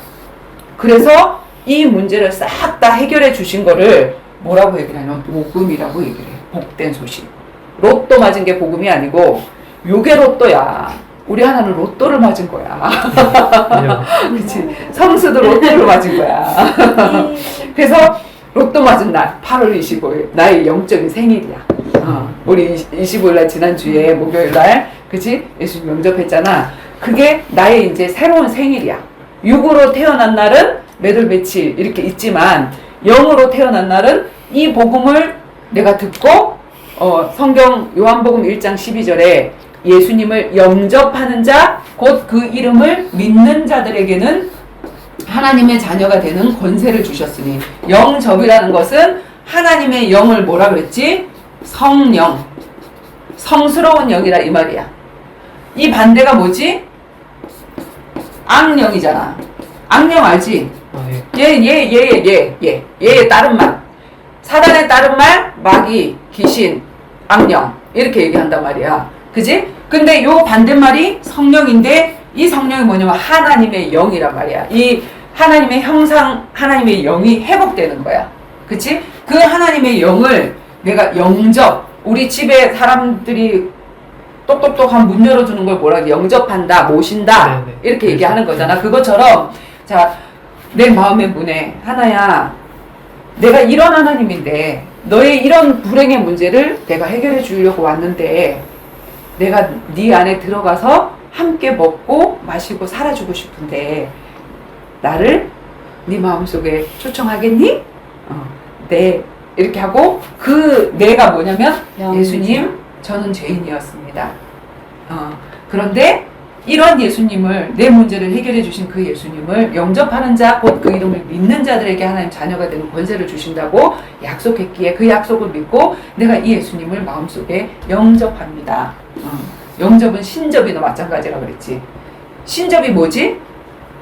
그래서 이 문제를 싹 다 해결해 주신 거를 뭐라고 얘기를 하냐면 복음이라고 얘기를 해. 복된 소식. 로또 맞은 게 복음이 아니고 요게 로또야. 우리 하나는 로또를 맞은 거야. 그죠? 그치? 성수도 로또를 맞은 거야. 그래서 로또 맞은 날 8월 25일 나의 영적인 생일이야. 우리 25일 날 지난주에 목요일 날 그치? 예수님 영접했잖아. 그게 나의 이제 새로운 생일이야. 6으로 태어난 날은 몇월 며칠 이렇게 있지만 0으로 태어난 날은 이 복음을 내가 듣고 성경 요한복음 1장 12절에 예수님을 영접하는 자 곧 그 이름을 믿는 자들에게는 하나님의 자녀가 되는 권세를 주셨으니 영접이라는 것은 하나님의 영을 뭐라 그랬지? 성령 성스러운 영이라 이 말이야. 이 반대가 뭐지? 악령이잖아. 악령 알지? 얘의 다른 말. 사단의 다른 말, 마귀, 귀신, 악령. 이렇게 얘기한단 말이야. 그지? 근데 요 반대말이 성령인데 이 성령이 뭐냐면 하나님의 영이란 말이야. 이 하나님의 형상, 하나님의 영이 회복되는 거야. 그치? 그 하나님의 영을 내가 영접, 우리 집에 사람들이 똑똑똑한 문 열어주는 걸 뭐라 해? 영접한다, 모신다. 네네. 이렇게 얘기하는 거잖아. 그것처럼, 자, 내 마음의 문에, 하나야, 내가 이런 하나님인데, 너의 이런 불행의 문제를 내가 해결해 주려고 왔는데, 내가 네 안에 들어가서 함께 먹고 마시고 살아주고 싶은데, 나를 네 마음속에 초청하겠니? 네. 이렇게 하고, 그 내가 뭐냐면, 예수님, 저는 죄인이었습니다. 그런데 이런 예수님을 내 문제를 해결해 주신 그 예수님을 영접하는 자, 곧 그 이름을 믿는 자들에게 하나님 자녀가 되는 권세를 주신다고 약속했기에 그 약속을 믿고 내가 이 예수님을 마음속에 영접합니다. 영접은 신접이나 마찬가지라 그랬지. 신접이 뭐지?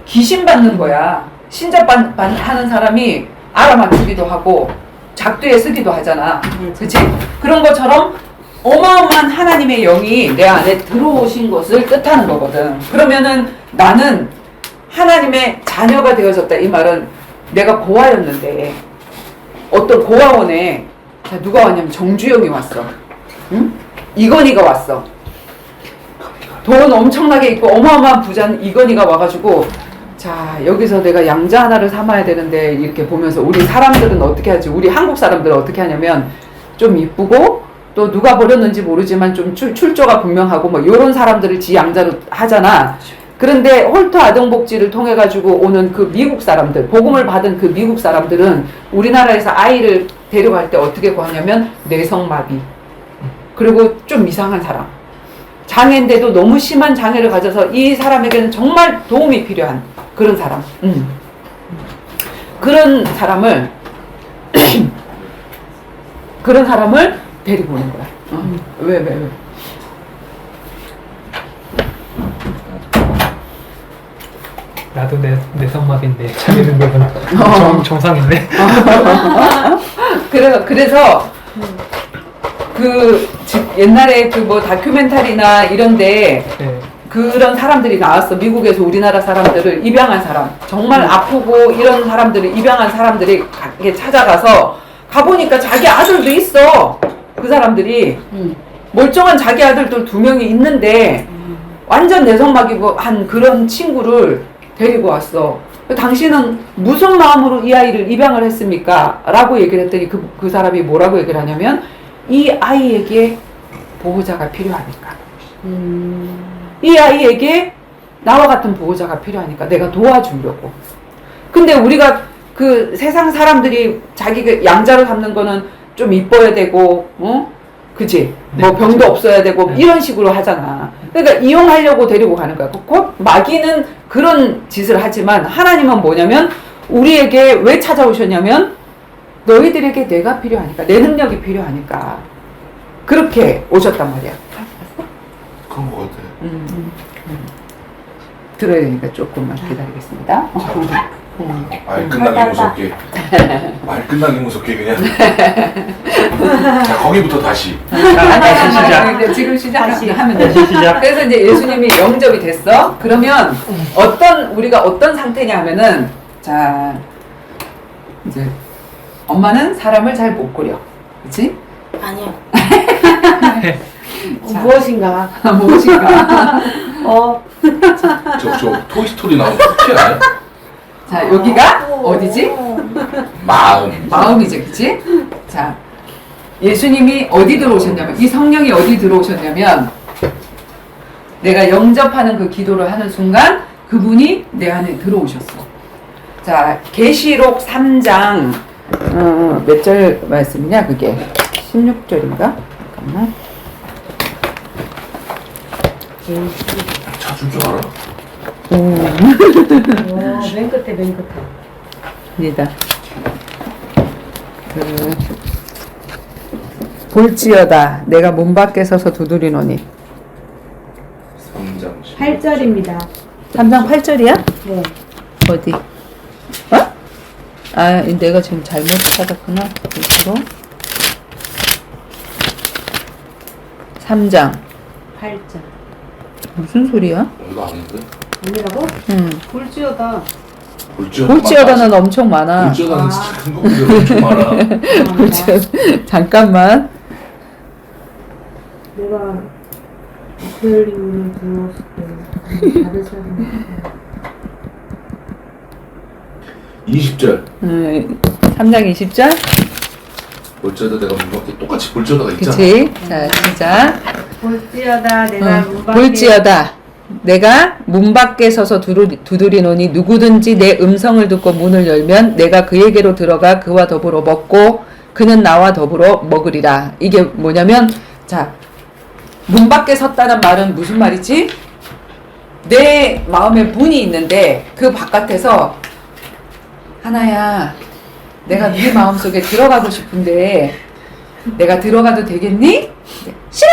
귀신 받는 거야. 신접하는 사람이 알아맞히기도 하고 작두에 쓰기도 하잖아. 그치? 그런 것처럼 어마어마한 하나님의 영이 내 안에 들어오신 것을 뜻하는 거거든. 그러면은 나는 하나님의 자녀가 되어졌다. 이 말은 내가 고아였는데 어떤 고아원에 누가 왔냐면 정주영이 왔어. 응? 이건희가 왔어. 돈 엄청나게 있고 어마어마한 부자는 이건희가 와가지고 자 여기서 내가 양자 하나를 삼아야 되는데 이렇게 보면서 우리 사람들은 어떻게 하지? 우리 한국 사람들은 어떻게 하냐면 좀 이쁘고 또 누가 버렸는지 모르지만 좀 출처가 분명하고 뭐 이런 사람들을 지 양자로 하잖아. 그런데 홀터 아동복지를 통해 가지고 오는 그 미국 사람들, 복음을 받은 그 미국 사람들은 우리나라에서 아이를 데려갈 때 어떻게 구하냐면 뇌성마비 그리고 좀 이상한 사람, 장애인데도 너무 심한 장애를 가져서 이 사람에게는 정말 도움이 필요한 그런 사람, 그런 사람을 그런 사람을 데리고 오는 거야. 왜? 나도 내성마비인데 자기는 그건 정상인데. 그래서 그 옛날에 그 뭐 다큐멘터리나 이런데 네. 그런 사람들이 나왔어. 미국에서 우리나라 사람들을 입양한 사람, 정말 아프고 이런 사람들을 입양한 사람들이 찾아가서 가보니까 자기 아들도 있어. 그 사람들이 멀쩡한 자기 아들들 2명이 있는데 완전 내성마비한 그런 친구를 데리고 왔어. 당신은 무슨 마음으로 이 아이를 입양을 했습니까? 라고 얘기를 했더니 그 사람이 뭐라고 얘기를 하냐면 이 아이에게 보호자가 필요하니까. 이 아이에게 나와 같은 보호자가 필요하니까 내가 도와주려고. 근데 우리가 그 세상 사람들이 자기가 양자로 삼는 거는 좀 이뻐야 되고, 그치? 네, 뭐 병도 그렇죠. 없어야 되고, 네. 이런 식으로 하잖아. 그러니까 이용하려고 데리고 가는 거야. 곧 마귀는 그런 짓을 하지만 하나님은 뭐냐면 우리에게 왜 찾아오셨냐면 너희들에게 내가 필요하니까, 내 능력이 필요하니까 그렇게 오셨단 말이야. 그런 것 같아. 들어야 되니까 조금만 기다리겠습니다. 말 끝나기 무섭게. 말 끝나기 무섭게 그냥. 자, 거기부터 다시. 다시 시작. 이제 지금 시작하면 돼. 다시 시작. 그래서 이제 예수님이 영접이 됐어. 그러면 우리가 어떤 상태냐 하면은 자 이제 엄마는 사람을 잘 못 그려, 그렇지? 아니요. 자, 무엇인가? 무엇인가? 저 토이스토리 나오는 쿠키 아니야? 자, 여기가 어디지? 마음. 마음이지, 그치? 자, 예수님이 어디 들어오셨냐면, 이 성령이 어디 들어오셨냐면, 내가 영접하는 그 기도를 하는 순간, 그분이 내 안에 들어오셨어. 자, 계시록 3장, 몇 절 말씀이냐, 그게? 16절인가? 잠깐만. 찾을 줄 알아? 맨 끝에 맨 끝에. 입니다. 볼지어다 내가 문 밖에 서서 두드리노니 3장 8절입니다. 3장 8절이야? 네. 어디? 어? 아 내가 지금 잘못 찾았구나. 이거 3장 8절. 무슨 소리야? 이거 아닌데? 아니라고? 볼지어다. 볼지어다는 엄청 많아. 볼지어다는 진짜 큰 거보다 엄청 많아. 볼지어다 잠깐만. 내가 이스라엘인을 들었을 때 다른 사람이 20절. 3장 20절? 볼지어다 내가 문 밖에 똑같이 볼지어다가 있잖아. 그치? 자 시작. 볼지어다 내가 문 밖에 볼지어다 내가 문 밖에 서서 두드리노니 누구든지 내 음성을 듣고 문을 열면 내가 그에게로 들어가 그와 더불어 먹고 그는 나와 더불어 먹으리라. 이게 뭐냐면 자 문 밖에 섰다는 말은 무슨 말이지? 내 마음에 문이 있는데 그 바깥에서 하나야 내가 네 마음속에 들어가고 싶은데 내가 들어가도 되겠니? 싫어!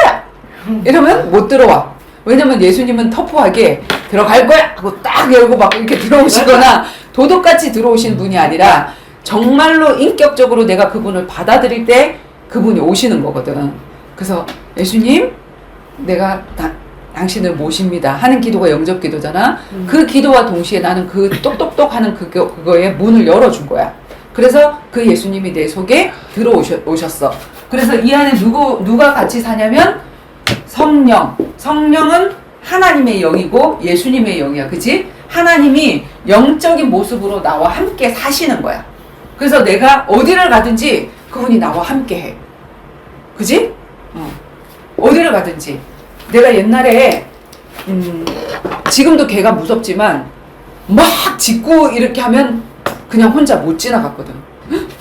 이러면 못 들어와. 왜냐면 예수님은 터프하게 들어갈 거야! 하고 딱 열고 막 이렇게 들어오시거나 도둑같이 들어오신 분이 아니라 정말로 인격적으로 내가 그분을 받아들일 때 그분이 오시는 거거든. 그래서 예수님, 내가 당신을 모십니다 하는 기도가 영접 기도잖아. 그 기도와 동시에 나는 그 똑똑똑 하는 그거에 문을 열어준 거야. 그래서 그 예수님이 내 속에 들어오셨어. 그래서 이 안에 누가 같이 사냐면 성령. 성령은 하나님의 영이고 예수님의 영이야. 그치? 하나님이 영적인 모습으로 나와 함께 사시는 거야. 그래서 내가 어디를 가든지 그분이 나와 함께 해. 그치? 어디를 가든지. 내가 옛날에 지금도 걔가 무섭지만 막 짖고 이렇게 하면 그냥 혼자 못 지나갔거든.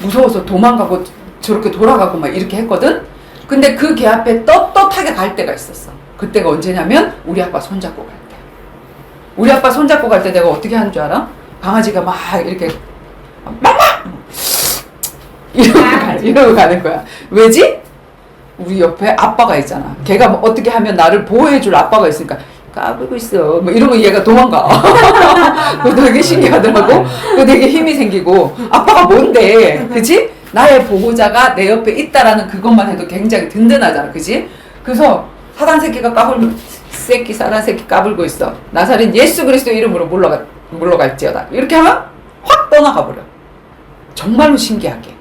무서워서 도망가고 저렇게 돌아가고 막 이렇게 했거든. 근데 그 개 앞에 떳떳하게 갈 때가 있었어. 그때가 언제냐면 우리 아빠 손잡고 갈 때. 우리 아빠 손잡고 갈 때 내가 어떻게 하는 줄 알아? 강아지가 막 이렇게 막 이러고 가는 거야. 왜지? 우리 옆에 아빠가 있잖아. 걔가 뭐 어떻게 하면 나를 보호해줄 아빠가 있으니까 까불고 있어. 뭐 이러면 얘가 도망가. 그거 되게 신기하더라고. 그거 되게 힘이 생기고 아빠가 뭔데, 그치? 나의 보호자가 내 옆에 있다라는 그것만 해도 굉장히 든든하잖아, 그치? 그래서 사단 새끼가 사단 새끼 까불고 있어. 나사렛 예수 그리스도 이름으로 물러갈지어다. 이렇게 하면 확 떠나가 버려. 정말로 신기하게.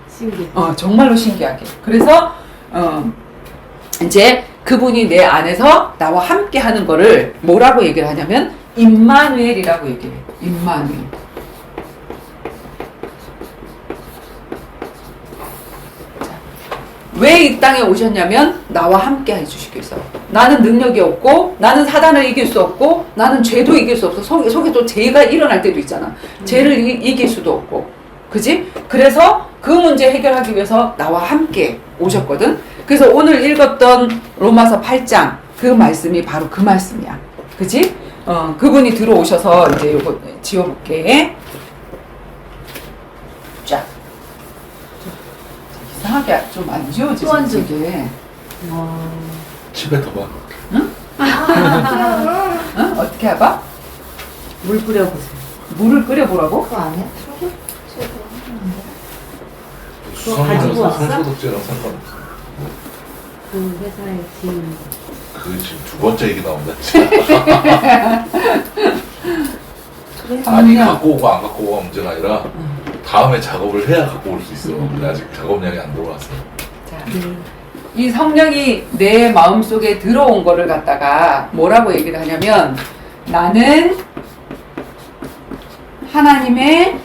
정말로 신기하게. 그래서 이제 그분이 내 안에서 나와 함께 하는 거를 뭐라고 얘기를 하냐면 임마누엘이라고 얘기해. 임마누엘. 왜 이 땅에 오셨냐면 나와 함께 해주시기 위해서. 나는 능력이 없고 나는 사단을 이길 수 없고 나는 죄도 이길 수 없어. 속에 또 죄가 일어날 때도 있잖아. 죄를 이길 수도 없고. 그지? 그래서 그 문제 해결하기 위해서 나와 함께 오셨거든. 그래서 오늘 읽었던 로마서 8장 그 말씀이 바로 그 말씀이야. 그지? 그분이 들어오셔서 이제 요거 지워볼게. 쫙. 이상하게 좀 안 지워지지 이게. 집에 더 봐. 응? 어떻게 해봐? 물 뿌려보세요. 물을 끓여보라고? 그거 아니야? 그거 가지고 왔어? 손소독제랑 상관없어. 그 회사에 지인. 그 지금 두 번째 얘기 나온다. 아니 갖고 오고 안 갖고 오고가 문제가 아니라 다음에 작업을 해야 갖고 올 수 있어. 근데 아직 작업량이 안 들어왔어. 자, 이 성령이 내 마음속에 들어온 거를 갖다가 뭐라고 얘기를 하냐면 나는 하나님의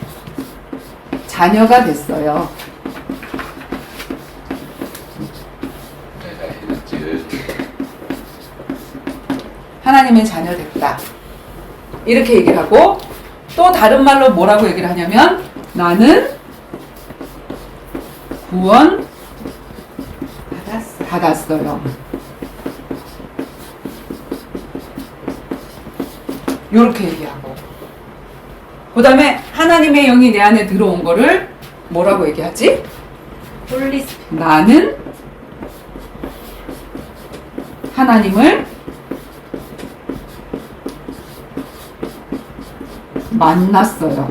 자녀가 됐어요. 하나님의 자녀 됐다. 이렇게 얘기를 하고 또 다른 말로 뭐라고 얘기를 하냐면 나는 구원 받았어요. 이렇게 얘기하고 그 다음에 하나님의 영이 내 안에 들어온 거를 뭐라고 얘기하지? 나는 하나님을 만났어요.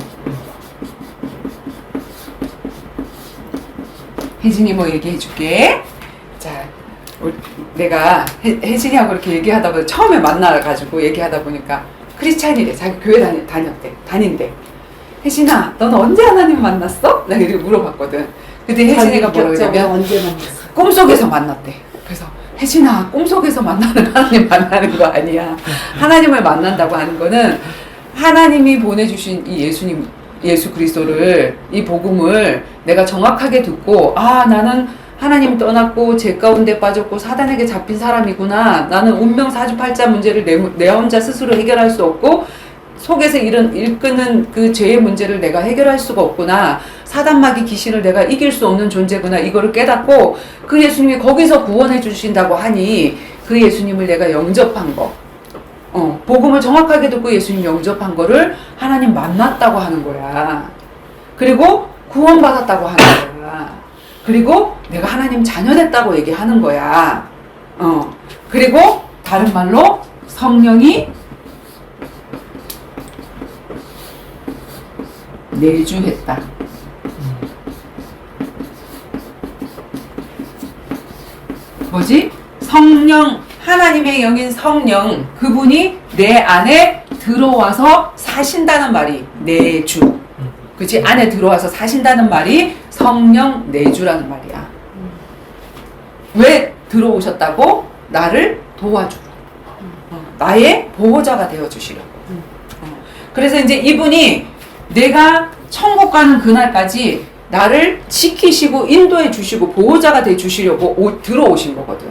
혜진이 뭐 얘기해 줄게. 자, 내가 혜진이하고 이렇게 얘기하다 보니 처음에 만나가지고 얘기하다 보니까 크리스찬이래. 자기 교회 다닌대. 혜진아, 넌 언제 하나님 만났어? 내가 이렇게 물어봤거든. 근데 혜진이가 뭐라고 그러냐면 언제 만났어? 꿈속에서 만났대. 그래서 혜진아, 꿈속에서 만나는 하나님 만나는 거 아니야. 하나님을 만난다고 하는 거는 하나님이 보내주신 이 예수 그리스도를, 이 복음을 내가 정확하게 듣고, 아, 나는 하나님 떠났고 죄 가운데 빠졌고 사단에게 잡힌 사람이구나. 나는 운명 사주팔자 문제를 내 혼자 스스로 해결할 수 없고 속에서 일끄는 그 죄의 문제를 내가 해결할 수가 없구나. 사단마귀 귀신을 내가 이길 수 없는 존재구나. 이거를 깨닫고 그 예수님이 거기서 구원해 주신다고 하니 그 예수님을 내가 영접한 거. 복음을 정확하게 듣고 예수님 영접한 거를 하나님 만났다고 하는 거야. 그리고 구원받았다고 하는 거야. 그리고 내가 하나님 자녀 됐다고 얘기하는 거야. 그리고 다른 말로 성령이 내주했다. 뭐지? 성령, 하나님의 영인 성령, 그분이 내 안에 들어와서 사신다는 말이 내주. 그치? 안에 들어와서 사신다는 말이 성령 내주라는 말이야. 왜 들어오셨다고? 나를 도와주러. 나의 보호자가 되어주시려고. 그래서 이제 이분이 내가 천국 가는 그날까지 나를 지키시고 인도해 주시고 보호자가 돼 주시려고 들어오신 거거든.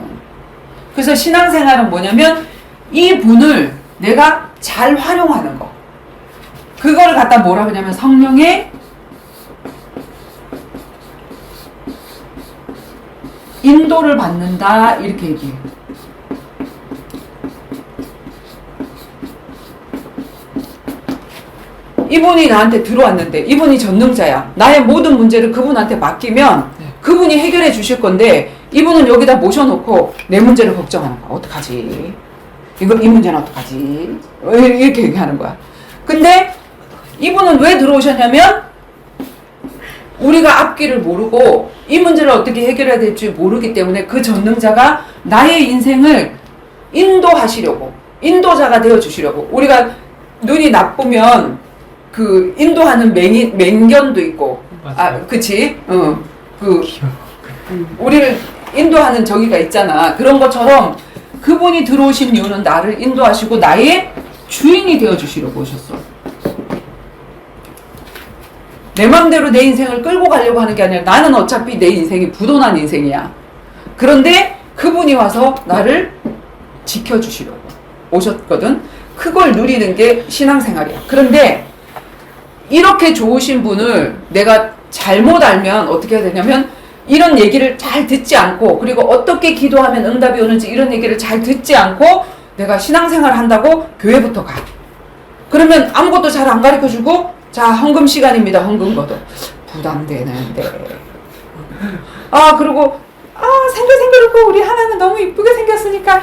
그래서 신앙생활은 뭐냐면 이 분을 내가 잘 활용하는 거. 그거를 갖다 뭐라 그러냐면 성령의 인도를 받는다 이렇게 얘기해요. 이분이 나한테 들어왔는데 이분이 전능자야. 나의 모든 문제를 그분한테 맡기면 그분이 해결해 주실 건데 이분은 여기다 모셔놓고 내 문제를 걱정하는 거야. 어떡하지? 이 문제는 어떡하지? 이렇게 얘기하는 거야. 근데 이분은 왜 들어오셨냐면 우리가 앞길을 모르고 이 문제를 어떻게 해결해야 될지 모르기 때문에 그 전능자가 나의 인생을 인도하시려고, 인도자가 되어주시려고. 우리가 눈이 나쁘면 그 인도하는 맹견도 있고, 맞아요. 그치? 우리를 인도하는 저기가 있잖아. 그런 것처럼 그분이 들어오신 이유는 나를 인도하시고 나의 주인이 되어주시려고 오셨어. 내 맘대로 내 인생을 끌고 가려고 하는 게 아니라 나는 어차피 내 인생이 부도난 인생이야. 그런데 그분이 와서 나를 지켜주시려고 오셨거든. 그걸 누리는 게 신앙생활이야. 그런데 이렇게 좋으신 분을 내가 잘못 알면 어떻게 해야 되냐면 이런 얘기를 잘 듣지 않고 그리고 어떻게 기도하면 응답이 오는지 이런 얘기를 잘 듣지 않고 내가 신앙생활을 한다고 교회부터 가. 그러면 아무것도 잘 안 가르쳐주고 자, 헌금 시간입니다. 헌금 거둬. 부담되는데. 그리고, 생겨놓고 우리 하나는 너무 이쁘게 생겼으니까,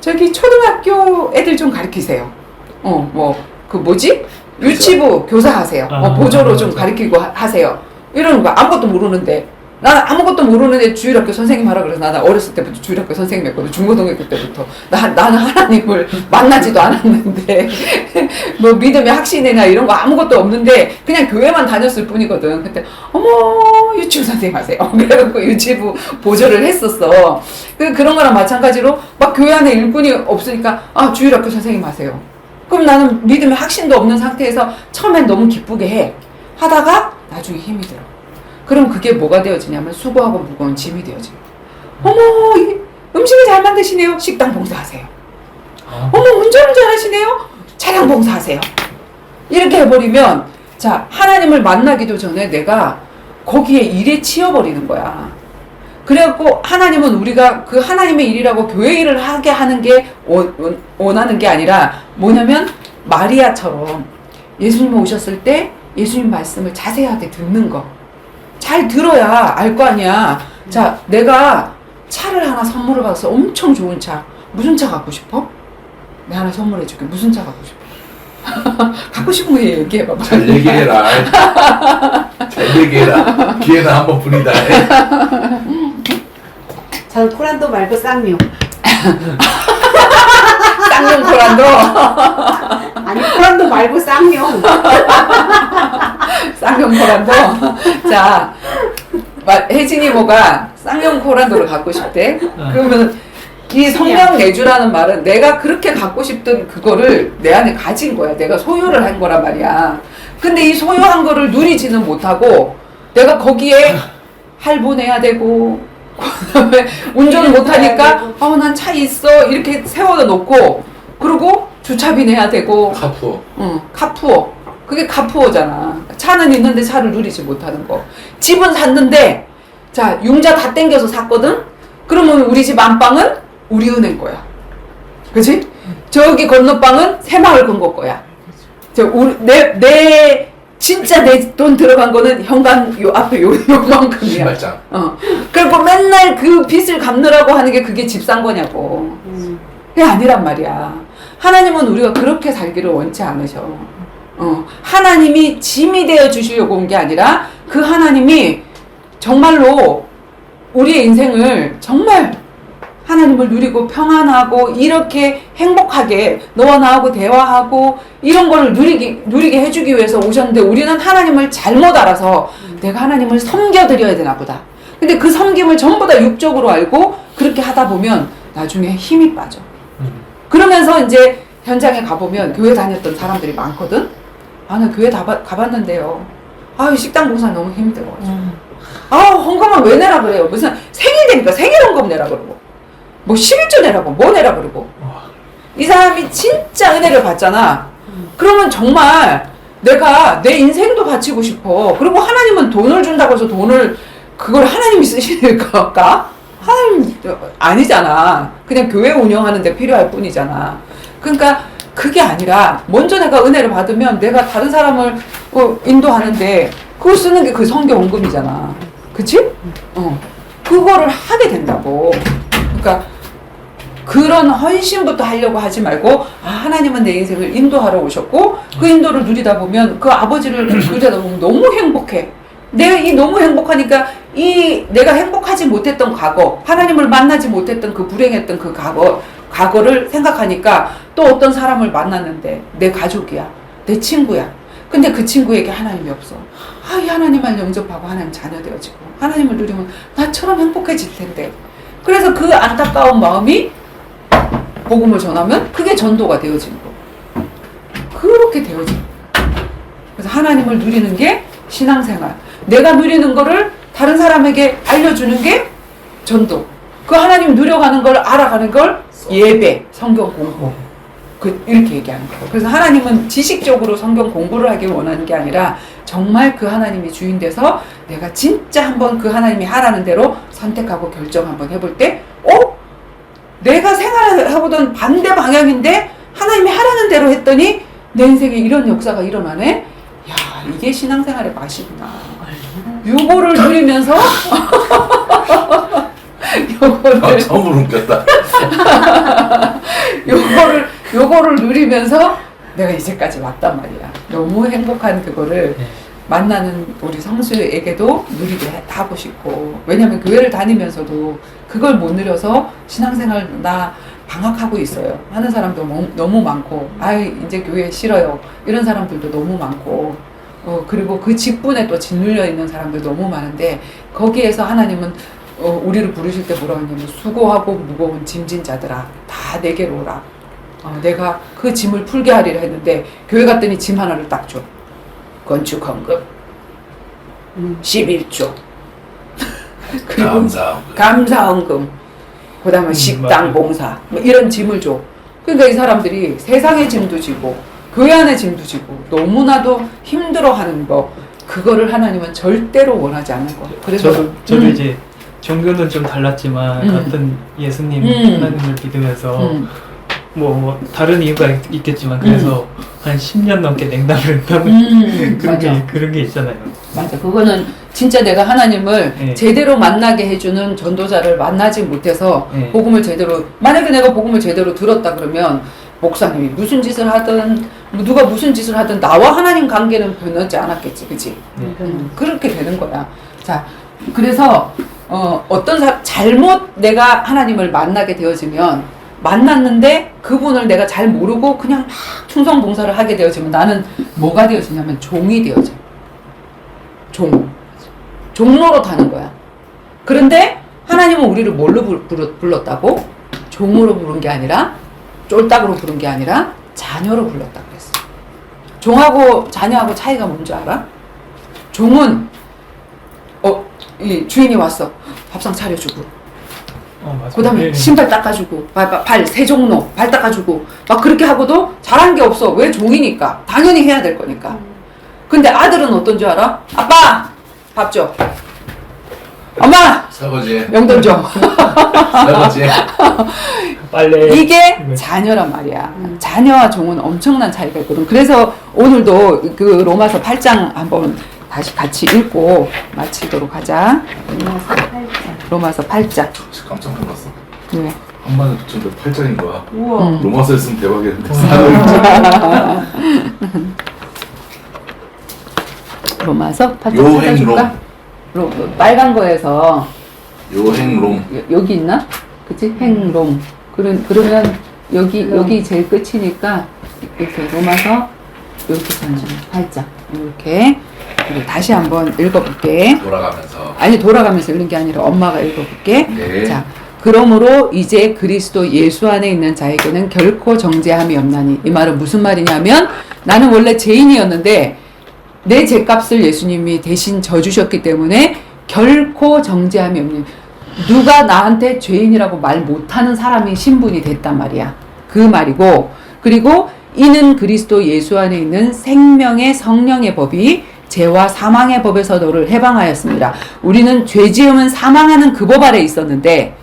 저기 초등학교 애들 좀 가르치세요. 유치부 교사 하세요. 보조로 좀 가르치고 하세요. 이러는 거야. 아무것도 모르는데. 나는 아무것도 모르는데 주일학교 선생님 하라 그래서 나는 어렸을 때부터 주일학교 선생님 했거든. 중고등학교 때부터. 나는 하나님을 만나지도 않았는데 뭐 믿음의 확신이나 이런 거 아무것도 없는데 그냥 교회만 다녔을 뿐이거든. 그때 유치부 선생님 하세요. 그래갖고 유치부 보조를 했었어. 그런 거랑 마찬가지로 막 교회 안에 일꾼이 없으니까 주일학교 선생님 하세요. 그럼 나는 믿음의 확신도 없는 상태에서 처음엔 너무 기쁘게 해. 하다가 나중에 힘이 들어. 그럼 그게 뭐가 되어지냐면 수고하고 무거운 짐이 되어져. 어머, 음식을 잘 만드시네요. 식당 봉사하세요. 어머, 운전을 잘하시네요. 차량 봉사하세요. 이렇게 해버리면 자, 하나님을 만나기도 전에 내가 거기에 일에 치여버리는 거야. 그래갖고 하나님은 우리가 그 하나님의 일이라고 교회 일을 하게 하는 게 원하는 게 아니라 뭐냐면 마리아처럼 예수님 오셨을 때 예수님 말씀을 자세하게 듣는 거. 잘 들어야 알 거 아니야. 자, 내가 차를 하나 선물을 받아서 엄청 좋은 차. 무슨 차 갖고 싶어? 내가 하나 선물해 줄게. 무슨 차 갖고 싶어? 갖고 싶은 거 얘기해봐. 잘 얘기해라. 잘 얘기해라. 기회는 한 번뿐이다. 저는 코란도 말고 쌍용. 쌍용 코란도. 아니 코란도 말고 쌍용. 쌍용 코란도. 자, 혜진이 뭐가 쌍용 코란도를 갖고 싶대. 그러면 이 성령 내주라는 말은 내가 그렇게 갖고 싶던 그거를 내 안에 가진 거야. 내가 소유를 한 거란 말이야. 근데 이 소유한 거를 누리지는 못하고 내가 거기에 할부내야 되고 그다음에 운전을 못하니까 난 차 있어 이렇게 세워놓고 그리고 주차비 내야 되고 카푸어. 카푸어. 그게 카푸어잖아. 차는 있는데 차를 누리지 못하는 거. 집은 샀는데 자 융자 다 땡겨서 샀거든. 그러면 우리 집 안방은 우리 은행 거야. 그치? 저기 건너방은 새마을 금고 거야. 진짜 내 돈 들어간 거는 현관 요 앞에 요만큼이야. 신발장. 그리고 맨날 그 빚을 갚느라고 하는 게 그게 집 산 거냐고. 그게 아니란 말이야. 하나님은 우리가 그렇게 살기를 원치 않으셔. 하나님이 짐이 되어 주시려고 온 게 아니라 그 하나님이 정말로 우리의 인생을 정말 하나님을 누리고 평안하고 이렇게 행복하게 너와 나하고 대화하고 이런 걸 누리게 해주기 위해서 오셨는데 우리는 하나님을 잘못 알아서 내가 하나님을 섬겨드려야 되나 보다. 근데 그 섬김을 전부 다 육적으로 알고 그렇게 하다 보면 나중에 힘이 빠져. 그러면서 이제 현장에 가보면 교회 다녔던 사람들이 많거든. 나 교회 가봤는데요. 식당 봉사 너무 힘들어가지고. 헌금은 왜 내라 그래요? 무슨 생일 되니까 생일 헌금 내라 그러고. 뭐 11조 내라고 뭐 내라 그러고. 이 사람이 진짜 은혜를 받잖아. 그러면 정말 내가 내 인생도 바치고 싶어. 그리고 하나님은 돈을 준다고 해서 그걸 하나님이 쓰실까? 하나님 아니잖아. 그냥 교회 운영하는 데 필요할 뿐이잖아. 그러니까 그게 아니라 먼저 내가 은혜를 받으면 내가 다른 사람을 인도하는데 그걸 쓰는 게 그 성경헌금이잖아. 그치? 그거를 하게 된다고. 그러니까 그런 헌신부터 하려고 하지 말고 하나님은 내 인생을 인도하러 오셨고 그 인도를 누리다 보면 그 아버지를 누리다 보면 너무 행복해. 내가 너무 행복하니까 내가 행복하지 못했던 과거, 하나님을 만나지 못했던 그 불행했던 그 과거를 생각하니까 또 어떤 사람을 만났는데 내 가족이야, 내 친구야. 근데 그 친구에게 하나님이 없어. 이 하나님을 영접하고 하나님 자녀 되어지고 하나님을 누리면 나처럼 행복해질 텐데. 그래서 그 안타까운 마음이 복음을 전하면 그게 전도가 되어지는 거. 그렇게 되어지는 거. 그래서 하나님을 누리는 게 신앙생활. 내가 누리는 거를 다른 사람에게 알려주는 게 전도. 그 하나님 누려가는 걸 알아가는 걸 예배, 성경 공부. 이렇게 얘기하는 거예요. 그래서 하나님은 지식적으로 성경 공부를 하길 원하는 게 아니라 정말 그 하나님이 주인 돼서 내가 진짜 한번 그 하나님이 하라는 대로 선택하고 결정 한번 해볼 때 내가 생활하고던 반대 방향인데 하나님이 하라는 대로 했더니 내 인생에 이런 역사가 일어나네. 이게 신앙생활의 맛이구나. 요거를 누리면서 처음으로 웃겼다. 요거를 누리면서 내가 이제까지 왔단 말이야. 너무 행복한 그거를 만나는 우리 성수에게도 누리게 하고 싶고. 왜냐면 교회를 다니면서도 그걸 못 누려서 신앙생활 나 방학하고 있어요 하는 사람도 너무 많고, 이제 교회 싫어요 이런 사람들도 너무 많고, 그리고 그 직분에 또 짓눌려 있는 사람들 너무 많은데, 거기에서 하나님은 우리를 부르실 때 뭐라고 하냐면 수고하고 무거운 짐진 자들아 다 내게로 오라. 내가 그 그 짐을 풀게 하리라 했는데 교회 갔더니 짐 하나를 딱 줘. 건축 헌금 11조 그리고 감사 헌금 그다음에 식당 맞아요. 봉사 뭐 이런 짐을 줘. 그러니까 이 사람들이 세상의 짐도 지고 교회 안의 짐도 지고 너무나도 힘들어하는 거 그거를 하나님은 절대로 원하지 않는 거. 그래서 저도 이제 종교는 좀 달랐지만 같은 예수님 하나님을 믿으면서 뭐 다른 이유가 있겠지만 그래서 한 10년 넘게 냉담을 했다는 맞아. 그런 게 있잖아요. 맞아. 그거는 진짜 내가 하나님을 네. 제대로 만나게 해주는 전도자를 만나지 못해서 네. 복음을 제대로, 만약에 내가 복음을 제대로 들었다 그러면 목사님이 무슨 짓을 하든 누가 무슨 짓을 하든 나와 하나님 관계는 변하지 않았겠지. 그치? 네. 그렇게 되는 거야. 자, 그래서 어떤 잘못 내가 하나님을 만나게 되어지면 만났는데 그분을 내가 잘 모르고 그냥 막 충성 봉사를 하게 되어지면 나는 뭐가 되어지냐면 종이 되어져. 종로로 타는 거야. 그런데 하나님은 우리를 뭘로 불렀다고? 종으로 부른 게 아니라 쫄딱으로 부른 게 아니라 자녀로 불렀다고 그랬어. 종하고 자녀하고 차이가 뭔지 알아? 종은 이 주인이 왔어. 밥상 차려주고 맞아요. 그 다음에 네. 신발 닦아주고 발 세종로 발 닦아주고 막 그렇게 하고도 잘한 게 없어. 왜? 종이니까 당연히 해야 될 거니까. 근데 아들은 어떤 줄 알아? 아빠 밥 줘. 엄마 설거지. 용돈 줘. 설거지. 빨래 이게 자녀란 말이야. 자녀와 종은 엄청난 차이가 있거든. 그래서 오늘도 그 로마서 8장 한번 다시 같이 읽고 마치도록 하자. 로마서 8장. 로마서 8장. 깜짝 놀랐어. 왜? 한마디 붙였는데 8장인 거야. 우와. 로마서 했으면 대박이었는데. 로마서 8장 요행론. 찾아줄까? 빨간 거에서 요행론. 여기 있나? 그치? 행롬. 그러면 여기 제일 끝이니까 이렇게 로마서 여기잖아요. 8장. 이렇게. 그리고 다시 한번 읽어볼게. 돌아가면서. 아니 돌아가면서 읽는 게 아니라 엄마가 읽어볼게. 네. 자, 그러므로 이제 그리스도 예수 안에 있는 자에게는 결코 정죄함이 없나니. 이 말은 무슨 말이냐면 나는 원래 죄인이었는데 내 죄값을 예수님이 대신 져주셨기 때문에 결코 정죄함이 없는. 누가 나한테 죄인이라고 말 못하는 사람이 신분이 됐단 말이야. 그 말이고, 그리고 이는 그리스도 예수 안에 있는 생명의 성령의 법이 죄와 사망의 법에서 너를 해방하였습니다. 우리는 죄 지으면 사망하는 그 법 아래 있었는데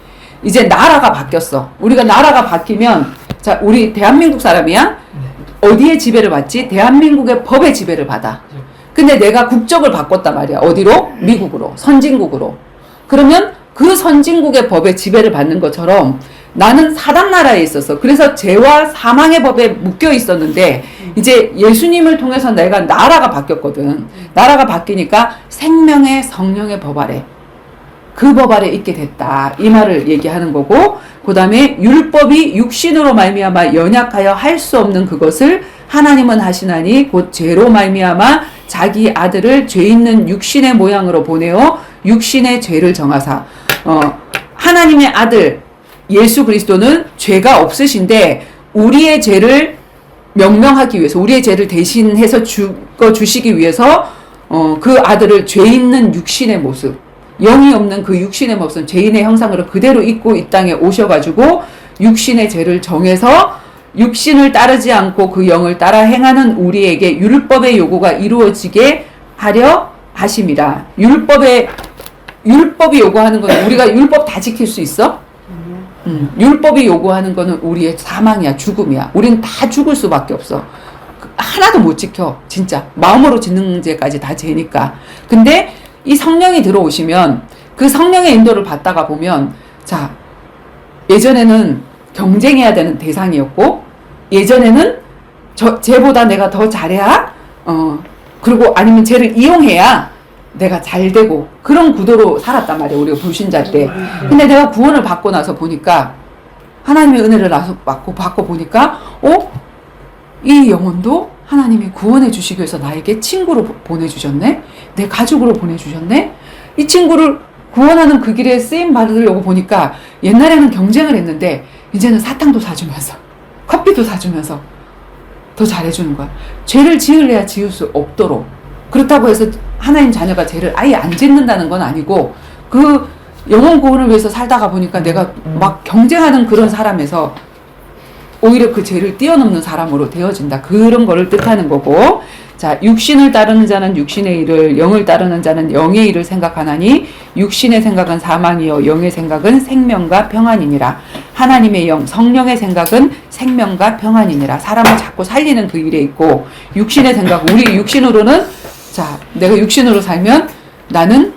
이제 나라가 바뀌었어. 우리가 나라가 바뀌면, 자, 우리 대한민국 사람이야? 어디에 지배를 받지? 대한민국의 법의 지배를 받아. 근데 내가 국적을 바꿨단 말이야. 어디로? 미국으로. 선진국으로. 그러면 그 선진국의 법에 지배를 받는 것처럼 나는 사단 나라에 있었어. 그래서 죄와 사망의 법에 묶여 있었는데 이제 예수님을 통해서 내가 나라가 바뀌었거든. 나라가 바뀌니까 생명의 성령의 법 아래, 그 법 아래 있게 됐다. 이 말을 얘기하는 거고, 그 다음에 율법이 육신으로 말미암아 연약하여 할 수 없는 그것을 하나님은 하시나니 곧 죄로 말미암아 자기 아들을 죄 있는 육신의 모양으로 보내어 육신의 죄를 정하사. 하나님의 아들 예수 그리스도는 죄가 없으신데 우리의 죄를 명명하기 위해서, 우리의 죄를 대신해서 주시기 위해서 그 아들을 죄 있는 육신의 모습, 영이 없는 그 육신의 모습, 죄인의 형상으로 그대로 입고 이 땅에 오셔가지고 육신의 죄를 정해서 육신을 따르지 않고 그 영을 따라 행하는 우리에게 율법의 요구가 이루어지게 하려 하심이라. 율법이 요구하는 건 우리가 율법 다 지킬 수 있어? 율법이 요구하는 거는 우리의 사망이야, 죽음이야. 우리는 다 죽을 수밖에 없어. 하나도 못 지켜, 진짜. 마음으로 짓는 죄까지 다 죄니까. 근데 이 성령이 들어오시면 그 성령의 인도를 받다가 보면, 자, 예전에는 경쟁해야 되는 대상이었고, 예전에는 쟤보다 내가 더 잘해야, 그리고 아니면 쟤를 이용해야 내가 잘 되고, 그런 구도로 살았단 말이에요, 우리가 불신자 때. 근데 내가 구원을 받고 나서 보니까, 하나님의 은혜를 받고 보니까, 이 영혼도 하나님이 구원해 주시기 위해서 나에게 친구로 보내주셨네? 내 가족으로 보내주셨네? 이 친구를 구원하는 그 길에 쓰임 받으려고 보니까 옛날에는 경쟁을 했는데 이제는 사탕도 사주면서 커피도 사주면서 더 잘해주는 거야. 죄를 지을래야 지을 수 없도록. 그렇다고 해서 하나님 자녀가 죄를 아예 안 짓는다는 건 아니고, 그 영혼 구원을 위해서 살다가 보니까 내가 막 경쟁하는 그런 사람에서 오히려 그 죄를 뛰어넘는 사람으로 되어진다. 그런 거를 뜻하는 거고, 자, 육신을 따르는 자는 육신의 일을, 영을 따르는 자는 영의 일을 생각하나니 육신의 생각은 사망이요 영의 생각은 생명과 평안이니라. 하나님의 영, 성령의 생각은 생명과 평안이니라. 사람을 자꾸 살리는 그 일에 있고, 육신의 생각, 우리 육신으로는, 자, 내가 육신으로 살면 나는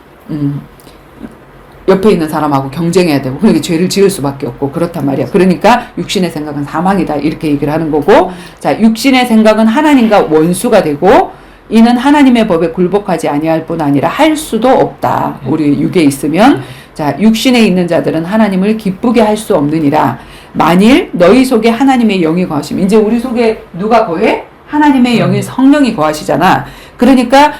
옆에 있는 사람하고 경쟁해야 되고, 그러니까 죄를 지을 수밖에 없고, 그렇단 말이야. 그러니까 육신의 생각은 사망이다, 이렇게 얘기를 하는 거고, 자, 육신의 생각은 하나님과 원수가 되고, 이는 하나님의 법에 굴복하지 아니할 뿐 아니라 할 수도 없다. 우리 육에 있으면. 자, 육신에 있는 자들은 하나님을 기쁘게 할 수 없느니라. 만일 너희 속에 하나님의 영이 거하시면, 이제 우리 속에 누가 거해? 하나님의 영이, 성령이 거하시잖아. 그러니까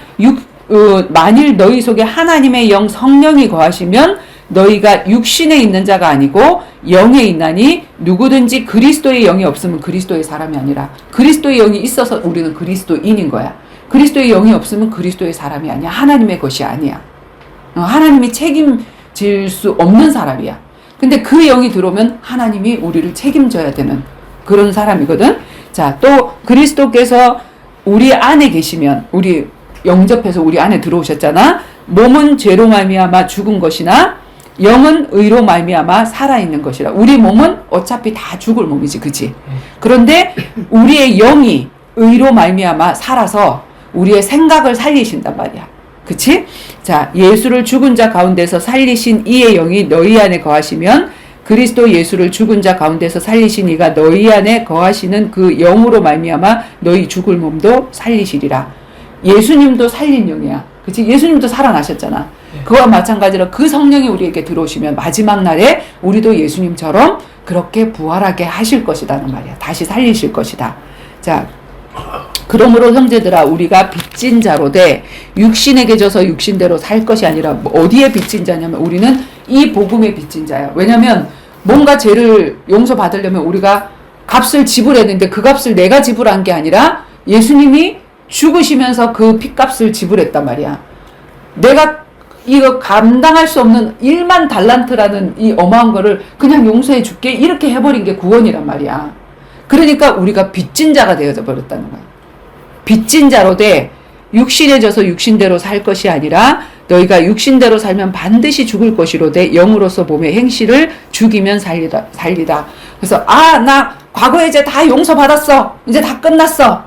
만일 너희 속에 하나님의 영, 성령이 거하시면 너희가 육신에 있는 자가 아니고 영에 있나니, 누구든지 그리스도의 영이 없으면 그리스도의 사람이 아니라, 그리스도의 영이 있어서 우리는 그리스도인인 거야. 그리스도의 영이 없으면 그리스도의 사람이 아니야. 하나님의 것이 아니야. 하나님이 책임질 수 없는 사람이야. 근데 그 영이 들어오면 하나님이 우리를 책임져야 되는 그런 사람이거든. 자, 또 그리스도께서 우리 안에 계시면, 우리 영접해서 우리 안에 들어오셨잖아. 몸은 죄로 말미암아 죽은 것이나 영은 의로 말미암아 살아있는 것이라. 우리 몸은 어차피 다 죽을 몸이지, 그치? 그런데 우리의 영이 의로 말미암아 살아서 우리의 생각을 살리신단 말이야, 그치? 자, 예수를 죽은 자 가운데서 살리신 이의 영이 너희 안에 거하시면 그리스도 예수를 죽은 자 가운데서 살리신 이가 너희 안에 거하시는 그 영으로 말미암아 너희 죽을 몸도 살리시리라. 예수님도 살린 영이야, 그치? 예수님도 살아나셨잖아. 그와 마찬가지로 그 성령이 우리에게 들어오시면 마지막 날에 우리도 예수님처럼 그렇게 부활하게 하실 것이라는 말이야. 다시 살리실 것이다. 자, 그러므로 형제들아, 우리가 빚진 자로 돼 육신에게 져서 육신대로 살 것이 아니라, 어디에 빚진 자냐면 우리는 이 복음에 빚진 자야. 왜냐면 뭔가 죄를 용서받으려면 우리가 값을 지불했는데 그 값을 내가 지불한 게 아니라 예수님이 죽으시면서 그 핏값을 지불했단 말이야. 내가 이거 감당할 수 없는 1만 달란트라는 이 어마한 거를 그냥 용서해 줄게, 이렇게 해버린 게 구원이란 말이야. 그러니까 우리가 빚진 자가 되어져 버렸다는 거야. 빚진 자로 돼 육신에 져서 육신대로 살 것이 아니라 너희가 육신대로 살면 반드시 죽을 것이로되 영으로서 몸의 행실을 죽이면 살리다. 그래서 나 과거에 이제 다 용서받았어, 이제 다 끝났어.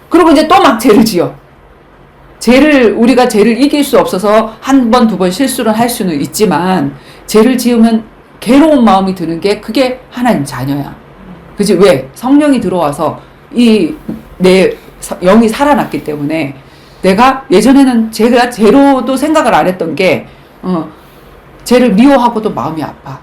그리고 이제 또 막 죄를 지어. 우리가 죄를 이길 수 없어서 한 번, 두 번 실수를 할 수는 있지만, 죄를 지으면 괴로운 마음이 드는 게 그게 하나님 자녀야. 그치? 왜? 성령이 들어와서 내 영이 살아났기 때문에, 내가 예전에는 제가 죄로도 생각을 안 했던 게, 죄를 미워하고도 마음이 아파.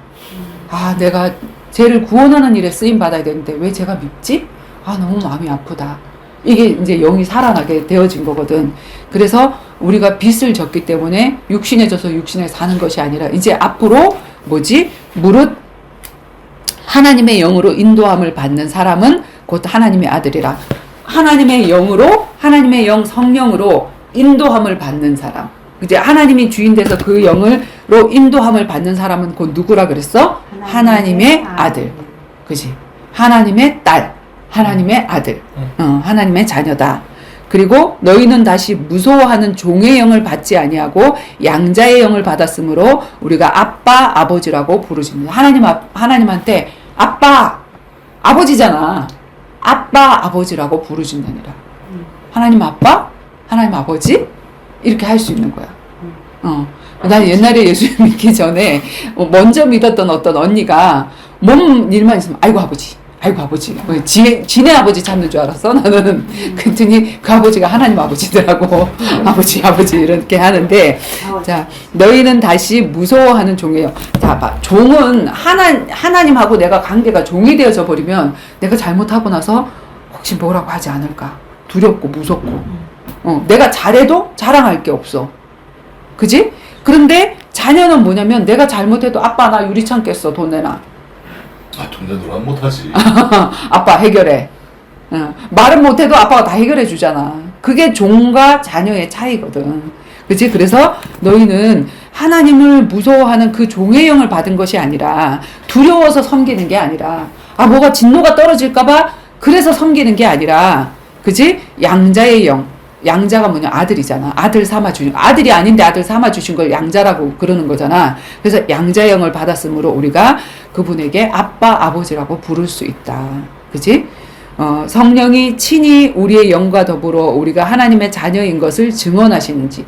내가 죄를 구원하는 일에 쓰임 받아야 되는데 왜 제가 밉지? 너무 마음이 아프다. 이게 이제 영이 살아나게 되어진 거거든. 그래서 우리가 빚을 졌기 때문에 육신에 져서 육신에 사는 것이 아니라, 이제 앞으로 무릇 하나님의 영으로 인도함을 받는 사람은 곧 하나님의 아들이라. 하나님의 영으로, 하나님의 영, 성령으로 인도함을 받는 사람. 이제 하나님이 주인 돼서 그 영으로 인도함을 받는 사람은 곧 누구라 그랬어? 하나님의 아들. 그지? 하나님의 딸. 하나님의 아들. 하나님의 자녀다. 그리고 너희는 다시 무서워하는 종의 영을 받지 아니하고 양자의 영을 받았으므로 우리가 아빠, 아버지라고 부르십니다. 하나님한테 아빠, 아버지잖아. 아빠, 아버지라고 부르신다니라. 하나님 아빠, 하나님 아버지, 이렇게 할 수 있는 거야. 난 옛날에 예수 믿기 전에 먼저 믿었던 어떤 언니가 몸 일만 있으면 아이고 아버지, 아이고 아버지, 지네 아버지 찾는 줄 알았어 나는. 그랬더니 그 아버지가 하나님 아버지더라고. 아버지, 아버지 이렇게 하는데, 자, 너희는 다시 무서워하는 종이에요. 자, 봐, 종은 하나님하고 내가 관계가 종이 되어져 버리면 내가 잘못하고 나서 혹시 뭐라고 하지 않을까 두렵고 무섭고, 내가 잘해도 자랑할 게 없어, 그지? 그런데 자녀는 뭐냐면 내가 잘못해도 아빠 나 유리창 깼어, 돈 내놔. 돈 내놓으면 못하지. 아빠 해결해. 말은 못해도 아빠가 다 해결해 주잖아. 그게 종과 자녀의 차이거든. 그치? 그래서 너희는 하나님을 무서워하는 그 종의 영을 받은 것이 아니라 두려워서 섬기는 게 아니라 뭐가 진노가 떨어질까봐 그래서 섬기는 게 아니라 그치? 양자의 영. 양자가 뭐냐? 아들이잖아. 아들 삼아 주신, 아들이 아닌데 아들 삼아 주신 걸 양자라고 그러는 거잖아. 그래서 양자의 영을 받았으므로 우리가 그분에게 아빠, 아버지라고 부를 수 있다. 그치? 성령이 친히 우리의 영과 더불어 우리가 하나님의 자녀인 것을 증언하시는지.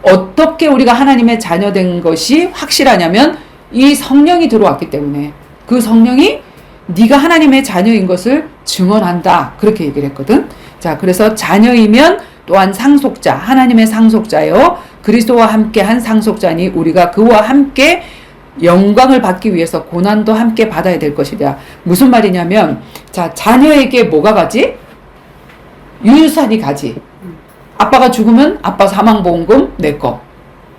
어떻게 우리가 하나님의 자녀된 것이 확실하냐면 이 성령이 들어왔기 때문에 그 성령이 네가 하나님의 자녀인 것을 증언한다. 그렇게 얘기를 했거든. 자, 그래서 자녀이면 또한 상속자, 하나님의 상속자요. 그리스도와 함께 한 상속자니 우리가 그와 함께 영광을 받기 위해서 고난도 함께 받아야 될 것이다. 무슨 말이냐면, 자, 자녀에게 뭐가 가지? 유유산이 가지. 아빠가 죽으면 아빠 사망보험금 내 거.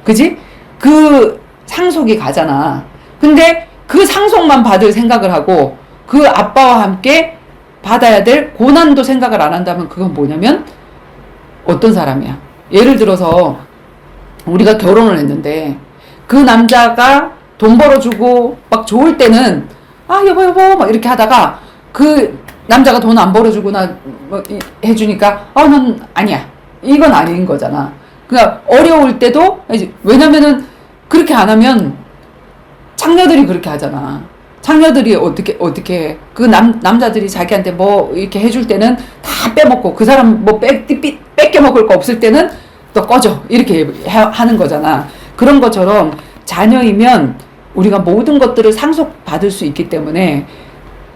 그지? 그 상속이 가잖아. 근데 그 상속만 받을 생각을 하고 그 아빠와 함께 받아야 될 고난도 생각을 안 한다면 그건 뭐냐면 어떤 사람이야? 예를 들어서 우리가 결혼을 했는데 그 남자가 돈 벌어주고 막 좋을 때는 여보 막 이렇게 하다가 그 남자가 돈 안 벌어주고 나 뭐 해주니까 넌 아니야. 이건 아닌 거잖아. 그러니까 어려울 때도 왜냐면은 그렇게 안 하면 장녀들이 그렇게 하잖아. 장녀들이 어떻게 그 남자들이 자기한테 뭐 이렇게 해줄 때는 다 빼먹고 그 사람 뭐 뺏겨 먹을 거 없을 때는 또 꺼져 이렇게 하는 거잖아. 그런 것처럼 자녀이면 우리가 모든 것들을 상속받을 수 있기 때문에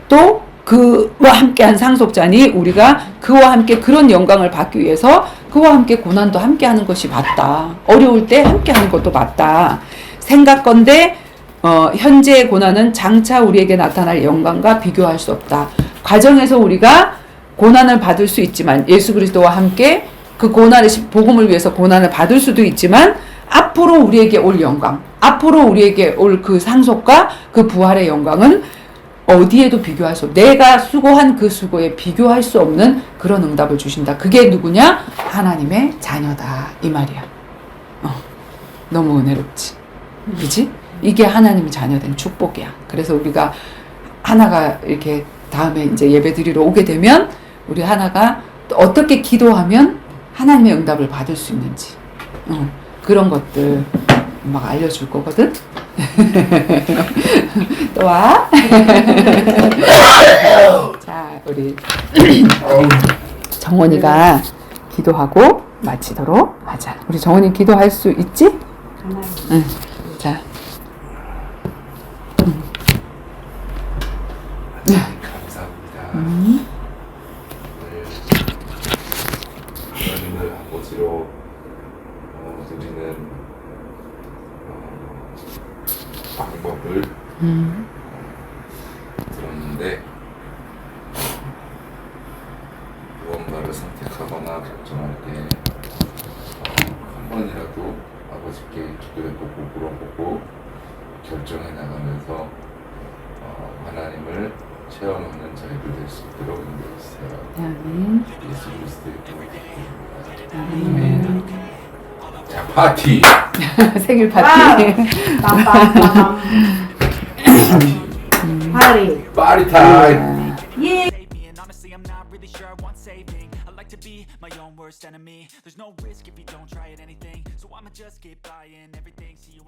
또 그와 함께한 상속자니 우리가 그와 함께 그런 영광을 받기 위해서 그와 함께 고난도 함께 하는 것이 맞다. 어려울 때 함께 하는 것도 맞다. 생각건대 현재의 고난은 장차 우리에게 나타날 영광과 비교할 수 없다. 과정에서 우리가 고난을 받을 수 있지만 예수 그리스도와 함께 그 고난의 복음을 위해서 고난을 받을 수도 있지만 앞으로 우리에게 올 영광, 앞으로 우리에게 올 그 상속과 그 부활의 영광은 어디에도 비교할 수 없다. 내가 수고한 그 수고에 비교할 수 없는 그런 응답을 주신다. 그게 누구냐? 하나님의 자녀다. 이 말이야. 너무 은혜롭지. 그치? 이게 하나님의 자녀된 축복이야. 그래서 우리가 하나가 이렇게 다음에 이제 예배 드리러 오게 되면 우리 하나가 어떻게 기도하면 하나님의 응답을 받을 수 있는지 그런 것들 막 알려줄 거거든. 또 와. 자, 우리 정원이가 기도하고 마치도록 하자. 우리 정원이 기도할 수 있지? 응. 자. 감사합니다. 하나님을 아버지로 드리는 방법을 들었는데 무언가를 선택하거나 결정할 때 한 번이라도 아버지께 기도해보고 물어보고 결정해 나가면서 하나님을 체험하는 저희들 될 수 있도록 인도해주세요. 아멘. 예수 그리스도의 이름으로 아멘. 자, 파티! 생일 파티. 빰빰빰빰. 파리. 파티 타임! 예. save me, and honestly I'm not really sure I want saving. I like to be my own worst enemy. There's no risk if you don't try at anything, so I'ma just keep buying everything. See you